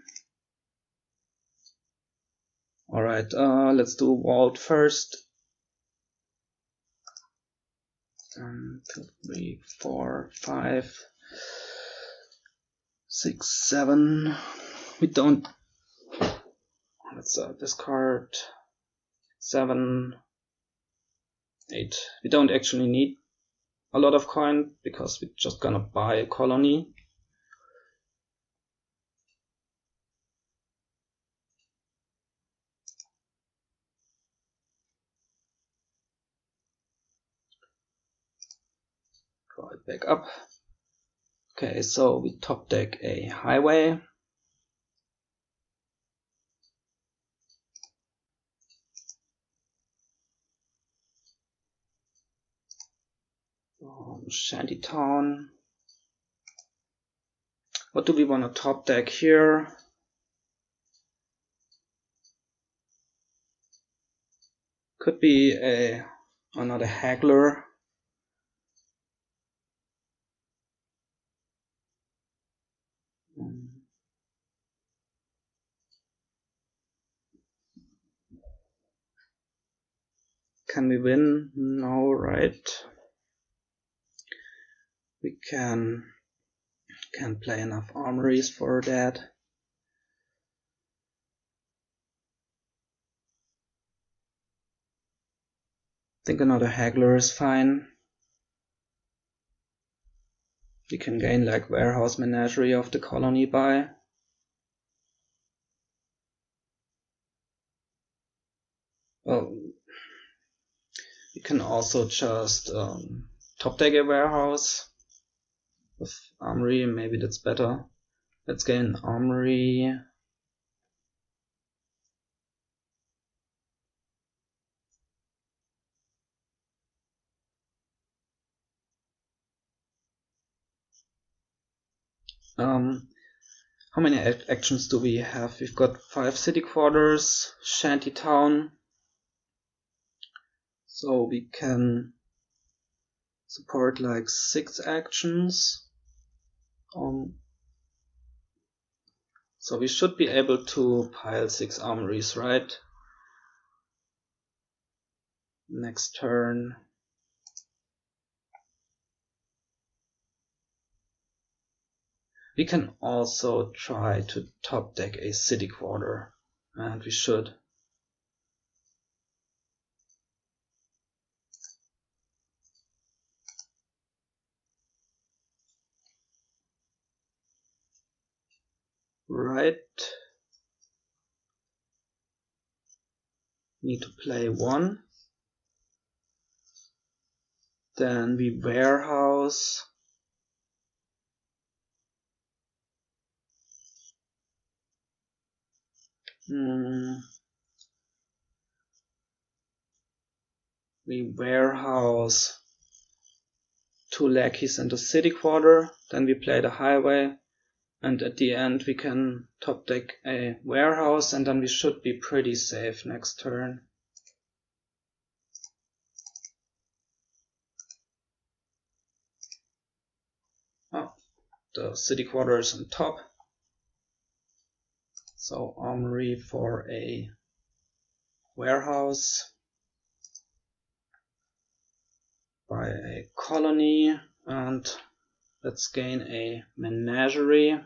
Alright, let's do vault first. 1, 2, 3, 4, 5, 6, 7. We don't. Let's discard 7, 8. We don't actually need a lot of coin because we're just gonna buy a colony. Draw it back up. Okay, so we top deck a highway. Shantytown. What do we want to top deck here? Could be another Haggler. Can we win? No, right? We can't play enough armories for that. I think another Haggler is fine. We can gain like warehouse menagerie of the colony by. Well, we can also just top deck a warehouse with Armory, maybe that's better. Let's gain Armory. How many actions do we have? We've got 5 city quarters, Shantytown. So we can support like 6 actions. So we should be able to pile 6 armories, right? Next turn. We can also try to top deck a city quarter, and we should. Right. Need to play 1. Then we warehouse. We warehouse 2 lackeys and a city quarter. Then we play the highway. And at the end we can top deck a warehouse, and then we should be pretty safe next turn. Oh, the city quarter is on top. So Armory for a warehouse. Buy a colony, and let's gain a menagerie.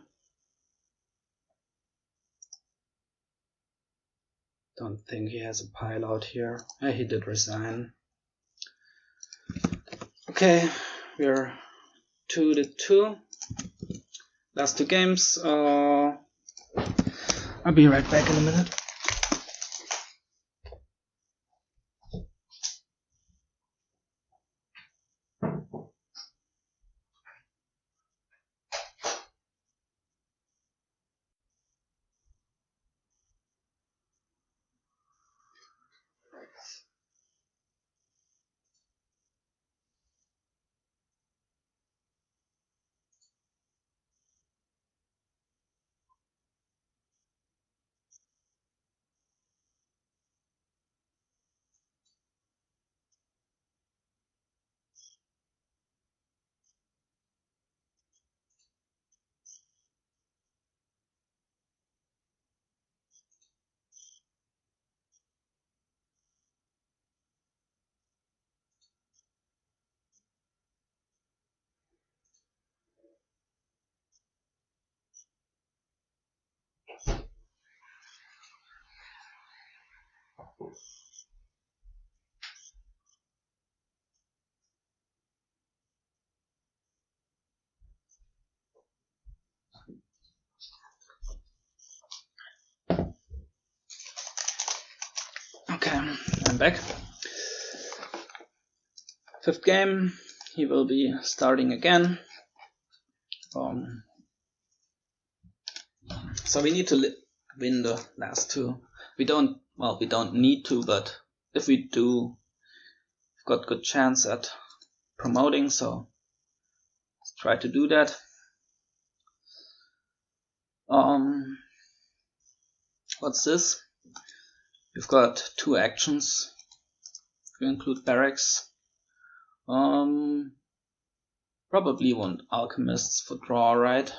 Don't think he has a pile out here. He did resign. Okay, we're 2-2. Last 2 games. I'll be right back in a minute. back. 5th game, he will be starting again. So we need to win the last 2. We don't need to, but if we do, we've got good chance at promoting, so let's try to do that. What's this? We've got 2 actions. If we include Barracks. Probably want Alchemists for draw, right?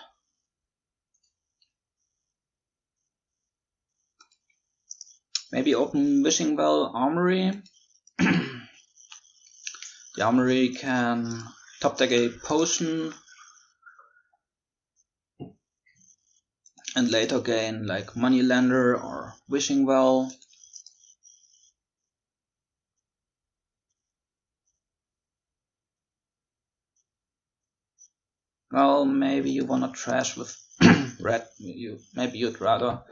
Maybe open Wishing Well Armory. The Armory can top deck a potion and later gain like Moneylender or Wishing Well. Well, maybe you wanna trash with red. Maybe you'd rather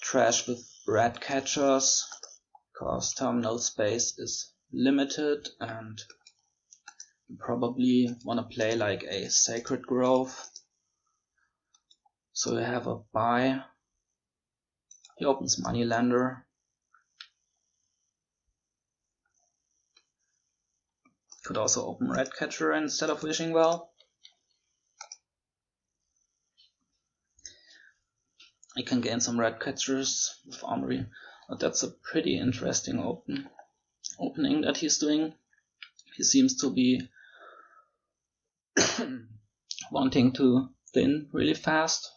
trash with red catchers, because terminal space is limited, and you probably wanna play like a Sacred Grove. So you have a buy. He opens Moneylender. Could also open red catcher instead of Wishing Well. I can gain some red catchers with Armory, but that's a pretty interesting opening that he's doing. He seems to be wanting to thin really fast.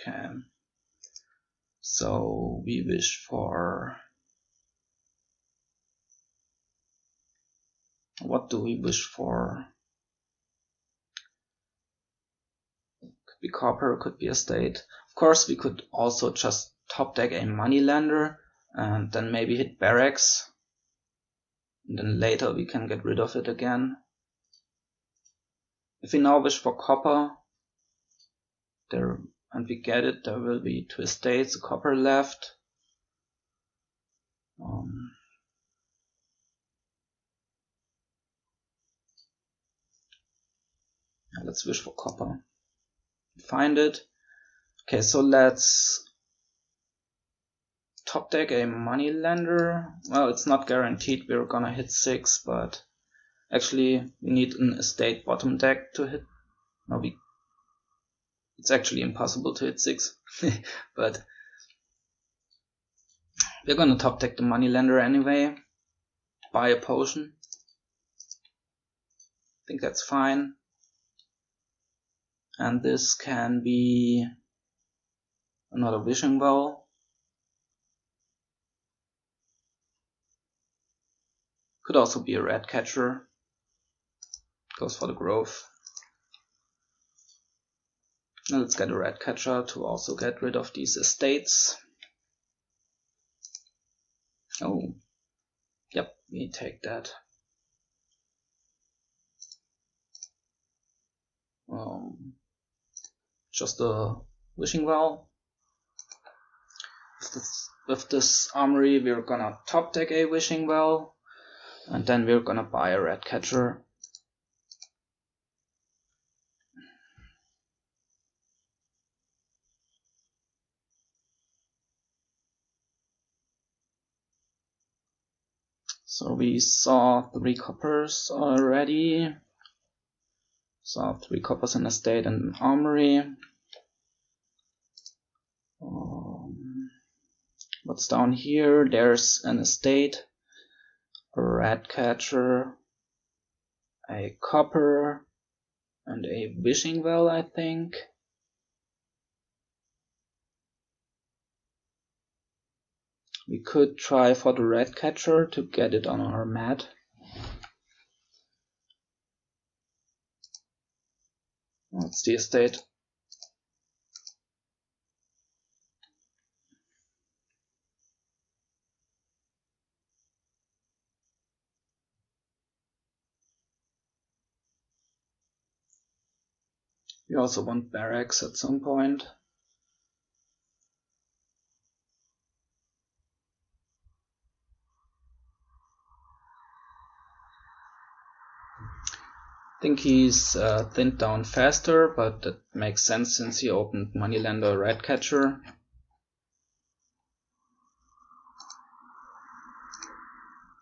Okay, so we wish for... What do we wish for? Could be copper, could be estate. Of course, we could also just top deck a Moneylender and then maybe hit Barracks. And then later we can get rid of it again. If we now wish for copper, and we get it, there will be 2 estates, a copper left. Let's wish for copper. Find it. Okay, so let's top deck a Moneylender. Well, it's not guaranteed we're gonna hit 6, but actually we need an estate bottom deck to hit. No, it's actually impossible to hit 6, but we're gonna top deck the Moneylender anyway. Buy a potion. I think that's fine. And this can be another Wishing Well. Could also be a red catcher. Goes for the growth. Now let's get a red catcher to also get rid of these estates. Oh, yep, we take that. Just a Wishing Well. With this Armory, we're gonna top deck a Wishing Well, and then we're gonna buy a red catcher. So we saw 3 coppers already. Saw 3 coppers in estate and Armory. What's down here? There's an estate, a red catcher, a copper, and a Wishing Well, I think. We could try for the red catcher to get it on our mat. That's the estate. We also want Barracks at some point. I think he's thinned down faster, but that makes sense since he opened Moneylender Ratcatcher.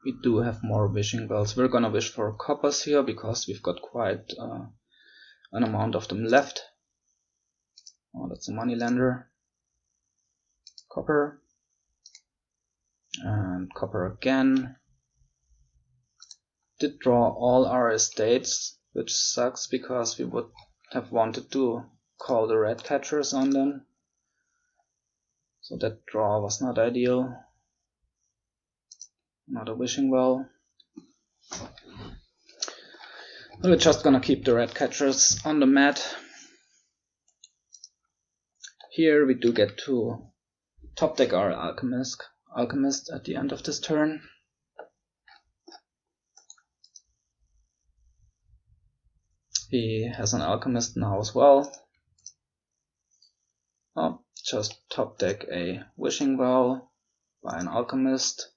We do have more wishing wells. We're gonna wish for coppers here because we've got quite an amount of them left. Oh, that's a Moneylender. Copper. And copper again. Did draw all our estates, which sucks because we would have wanted to call the Ratcatchers on them. So that draw was not ideal. Not a wishing well. We're just gonna keep the Ratcatchers on the mat. Here we do get to top deck our Alchemist at the end of this turn. He has an Alchemist now as well. Oh, just top deck a wishing well by an Alchemist.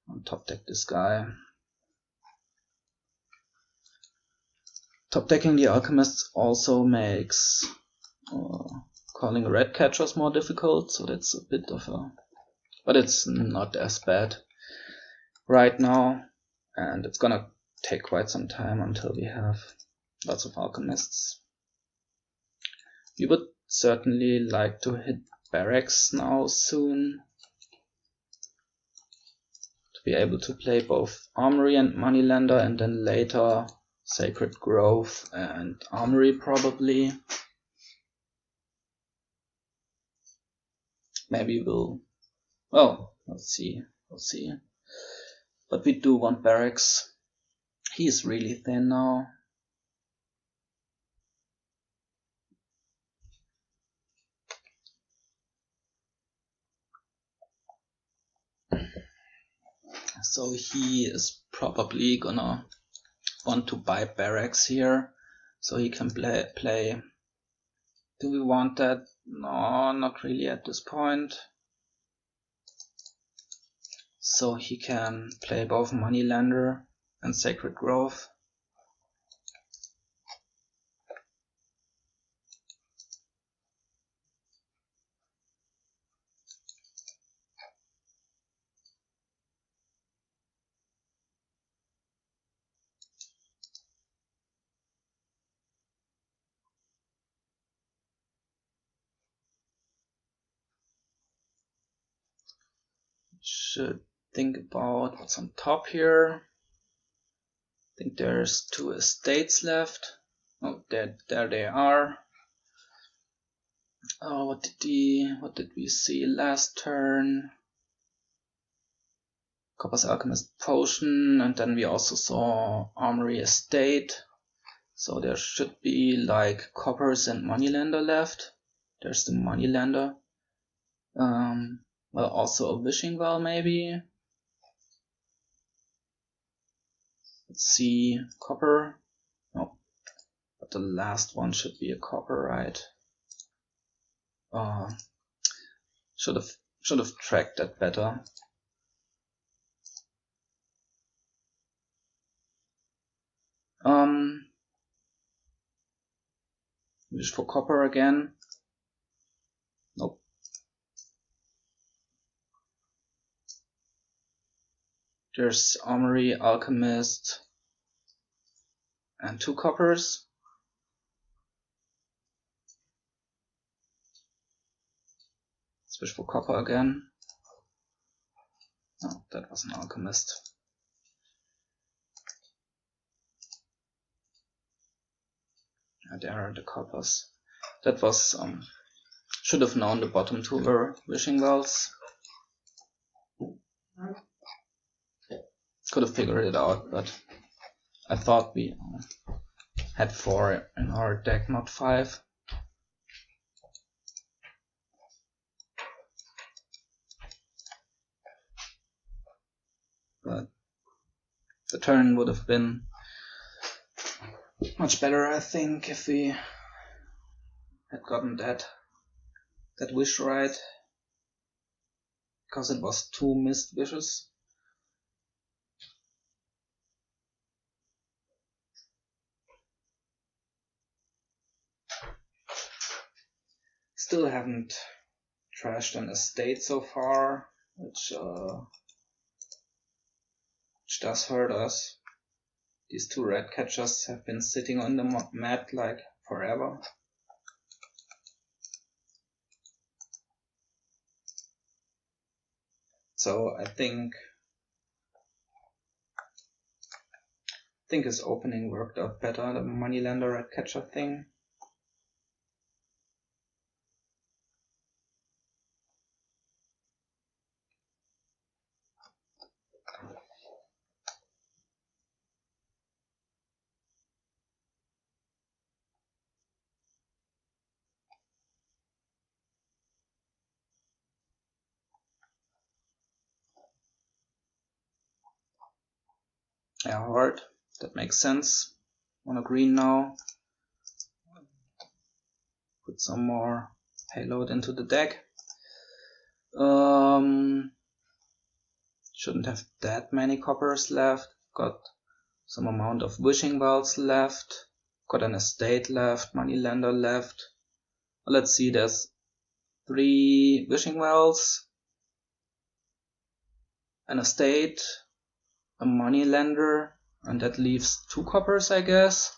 And top deck this guy. Top decking the Alchemists also makes calling Ratcatchers more difficult, so that's a bit of a... but it's not as bad right now, and it's gonna take quite some time until we have lots of Alchemists. We would certainly like to hit Barracks now soon, to be able to play both Armory and Moneylender, and then later Sacred Grove and Armory probably. Maybe we'll... well, let's see. We'll see. But we do want Barracks. He's really thin now. So he is probably gonna want to buy Barracks here, so he can play. Do we want that? No, not really at this point. So he can play both Moneylender and Sacred Grove. Should think about what's on top here. I think there's 2 estates left. Oh, there they are. Oh, what did we see last turn? Copper's Alchemist Potion, and then we also saw Armory Estate. So there should be like Coppers and Moneylender left. There's the Moneylender. Well, also a wishing well maybe. Let's see, copper. No, but the last one should be a copper, right? Should have tracked that better. Wish for copper again. Nope. There's Armory, Alchemist, and 2 coppers. Switch for copper again. Oh, that was an Alchemist. And there are the coppers. That was, should have known the bottom 2 were wishing wells. Could have figured it out, but I thought we had 4 in our deck, not 5. But the turn would have been much better, I think, if we had gotten that wish right, because it was 2 missed wishes. Still haven't trashed an estate so far, which does hurt us. These 2 red catchers have been sitting on the mat like forever. So I think his opening worked out better, the moneylender red catcher thing. Yeah, hard. That makes sense. On a green now. Put some more payload into the deck. Shouldn't have that many coppers left. Got some amount of wishing wells left. Got an estate left, moneylender left. Let's see, there's 3 wishing wells, an estate, a moneylender, and that leaves 2 coppers, I guess.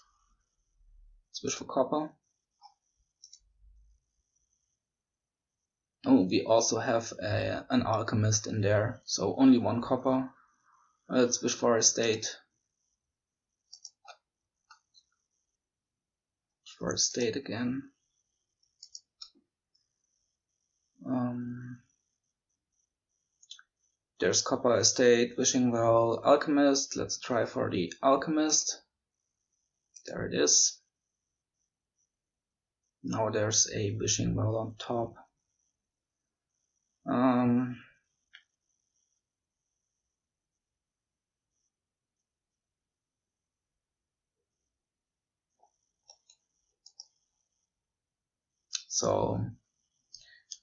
Let's wish for copper. Oh, we also have an alchemist in there, so only 1 copper. Let's wish for estate. Wish for estate again. There's copper, estate, wishing well, alchemist. Let's try for the alchemist. There it is. Now there's a wishing well on top. So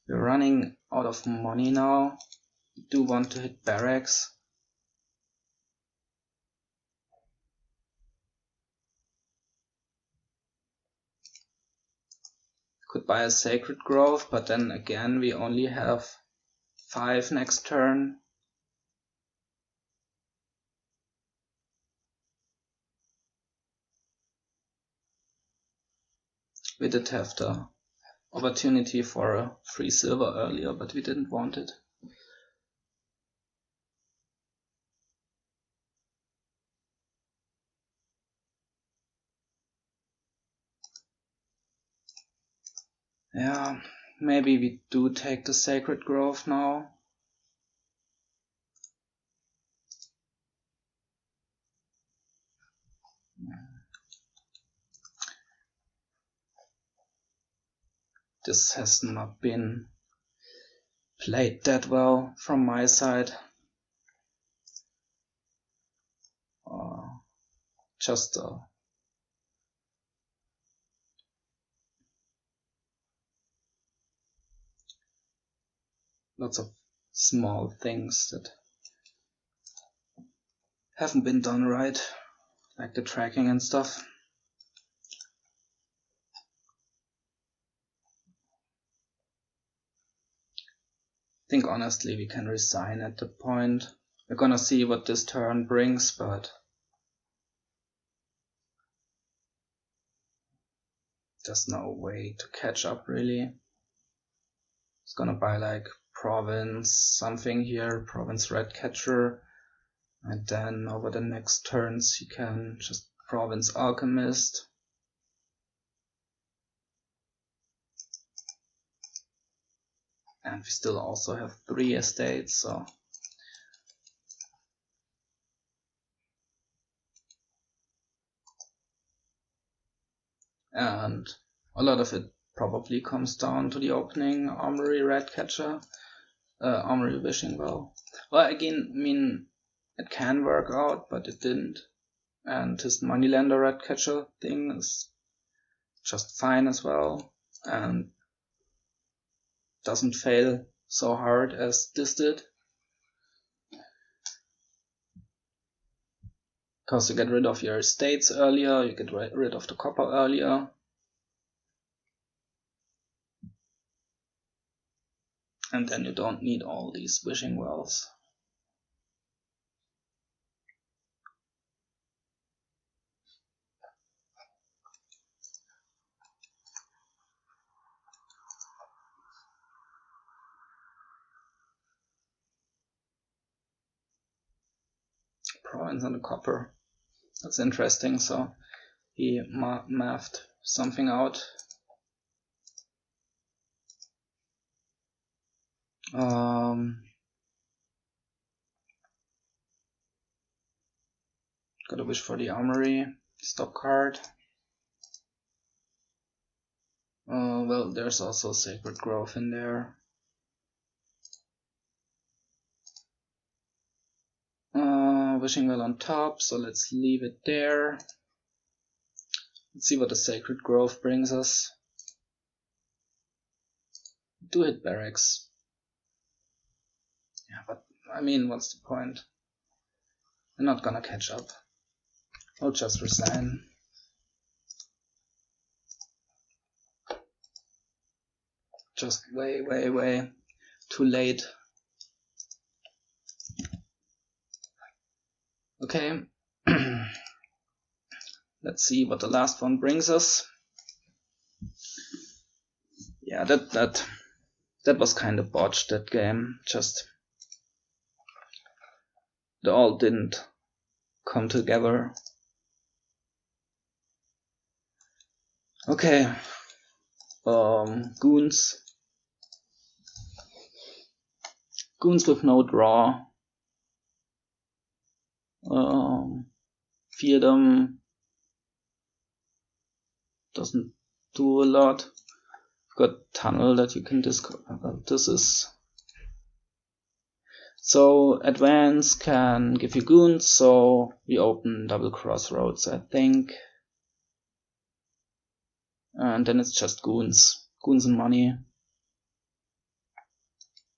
we're running out of money now. We do want to hit Barracks. Could buy a Sacred Grove, but then again we only have 5 next turn. We did have the opportunity for a free silver earlier, but we didn't want it. Yeah, maybe we do take the Sacred Grove now. This has not been played that well from my side. Just lots of small things that haven't been done right, like the tracking and stuff. I think honestly we can resign at the point. We're gonna see what this turn brings, but there's no way to catch up really. It's gonna buy like province something here, province red catcher, and then over the next turns he can just province alchemist. And we still also have 3 estates, so and a lot of it probably comes down to the opening Armory red catcher, Armory wishing well. Well, again, I mean, it can work out, but it didn't. And his moneylender red catcher thing is just fine as well. and doesn't fail so hard as this did. Because you get rid of your estates earlier, you get rid of the copper earlier. And then you don't need all these wishing wells. Province and the copper. That's interesting, so he mathed something out. Gotta wish for the Armory. Stop card. Well, there's also Sacred Grove in there. Wishing Well on top, so let's leave it there. Let's see what the Sacred Grove brings us. Do hit Barracks. Yeah, but I mean, what's the point? They're not gonna catch up. I'll just resign. Just way too late. Okay. Let's see what the last one brings us. Yeah, that was kind of botched, that game. Just they all didn't come together. Okay. Goons. Goons with no draw. Fear them. Doesn't do a lot. Got tunnel that you can discard. This is so advance can give you goons, so we open double Crossroads, I think. And then it's just goons. Goons and money.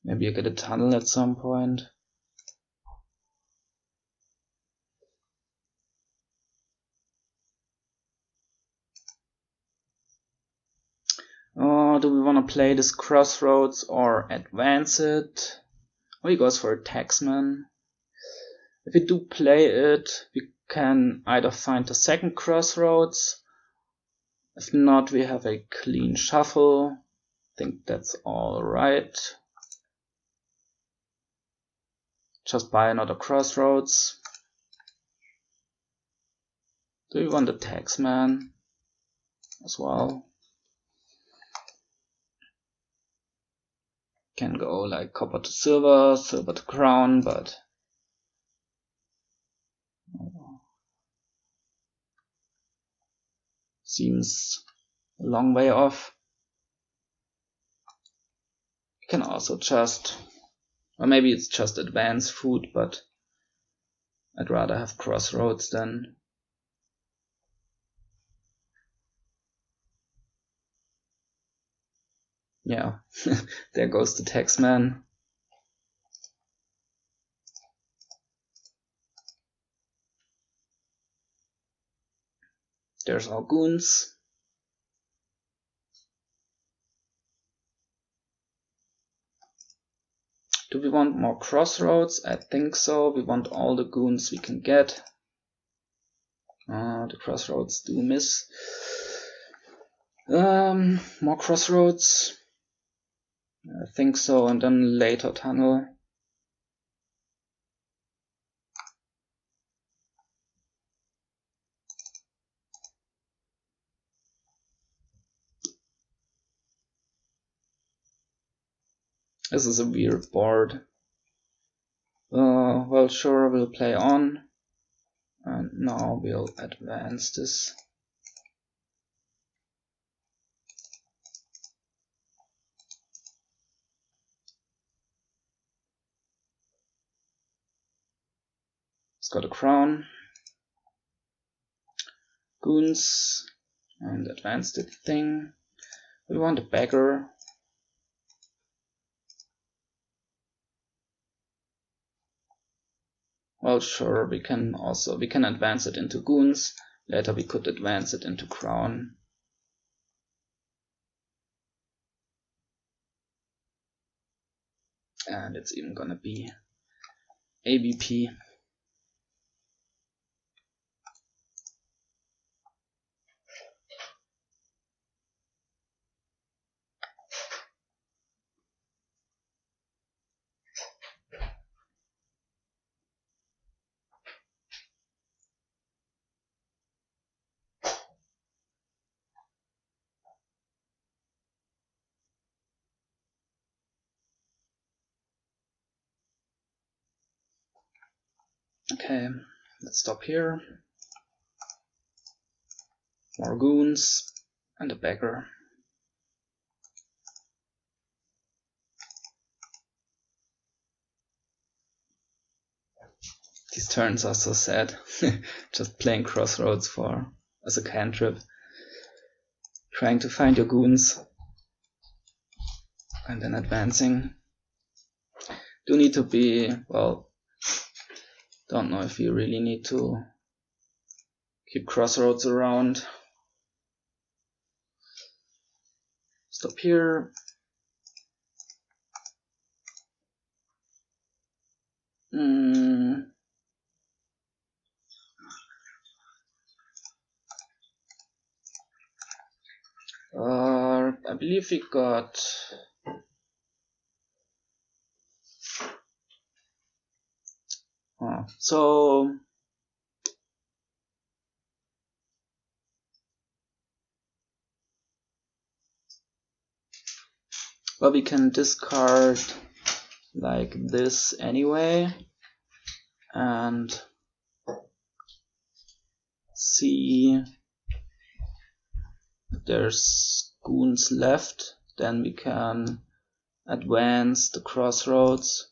Maybe you get a tunnel at some point. Do we want to play this Crossroads or advance it? Oh, he goes for a taxman. If we do play it, we can either find the second Crossroads. If not, we have a clean shuffle. I think that's alright. Just buy another Crossroads. Do we want the taxman as well? Can go like copper to silver, silver to crown, but seems a long way off. You can also just, or maybe it's just advance food, but I'd rather have Crossroads than. Yeah, there goes the taxman. There's our goons. Do we want more Crossroads? I think so. We want all the goons we can get. The Crossroads do miss. More Crossroads. I think so, and then later tunnel. This is a weird board. Well, sure, we'll play on. And now we'll advance this. It's got a crown. Goons. And advance the thing. We want a beggar. Well, sure, we can advance it into Goons. Later we could advance it into Crown. And it's even gonna be ABP. Okay, let's stop here. More Goons and a beggar. These turns are so sad. Just playing Crossroads as a cantrip. Trying to find your Goons. And then advancing. Do need to be, well, don't know if you really need to keep Crossroads around. Stop here. I believe we got so well, we can discard like this anyway and see if there's Goons left, then we can advance the Crossroads.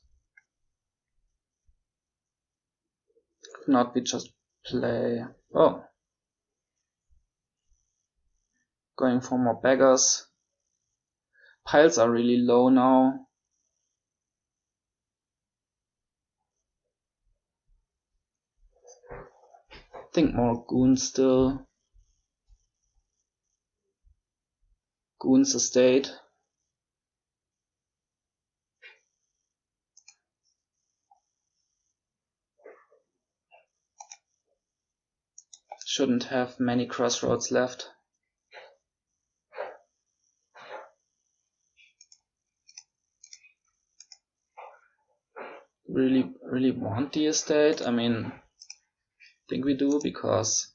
If not, we just play, going for more beggars. Piles are really low now. I think more Goons still. Goons estate. Shouldn't have many Crossroads left. Really want the estate. I mean, I think we do because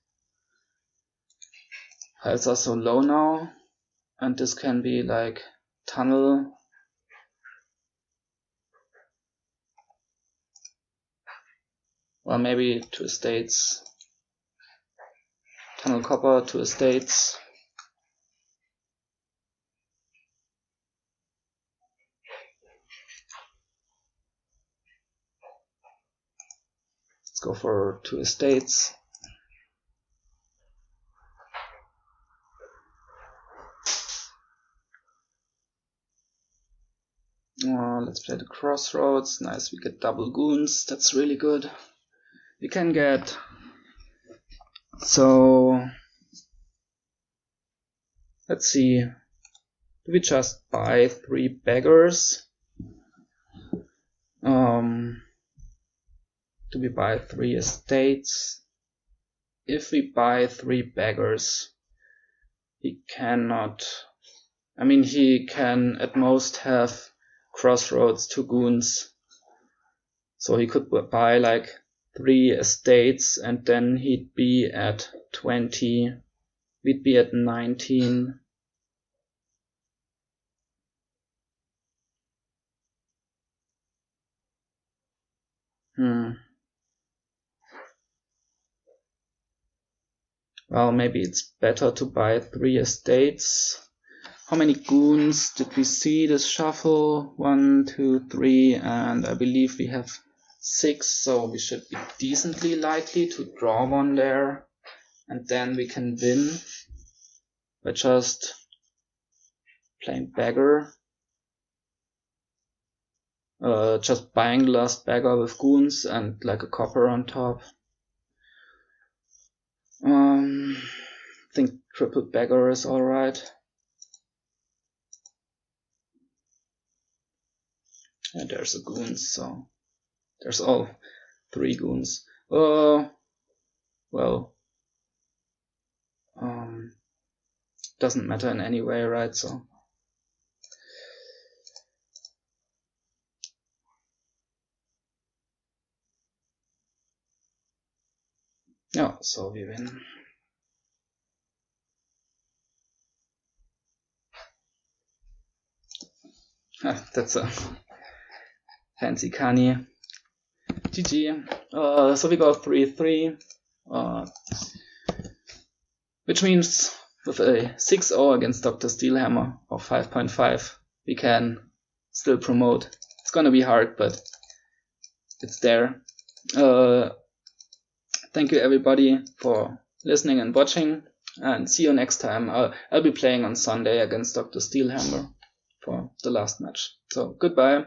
piles are so low now, and this can be like tunnel. Well, maybe 2 estates. Tunnel copper, 2 estates. Let's go for 2 estates. Let's play the Crossroads. Nice, we get double Goons. That's really good. We can get, so let's see, do we just buy 3 beggars? Do we buy 3 estates? If we buy 3 beggars, he cannot, I mean, he can at most have Crossroads, 2 Goons. So he could buy like 3 estates and then he'd be at 20. We'd be at 19. Well, maybe it's better to buy 3 estates. How many Goons did we see this shuffle? 1, 2, 3, and I believe we have 6, so we should be decently likely to draw one there, and then we can win by just playing Bagger. Just buying the last Bagger with Goons and like a copper on top. I think triple Bagger is alright. And there's a Goons, so there's all 3 Goons. Well, doesn't matter in any way, right? So yeah, so we win. That's a fancy Kani. GG. So we go 3-3, which means with a 6-0 against Dr. Steelhammer of 5.5, we can still promote. It's gonna be hard, but it's there. Thank you everybody for listening and watching, and see you next time. I'll be playing on Sunday against Dr. Steelhammer for the last match. So goodbye.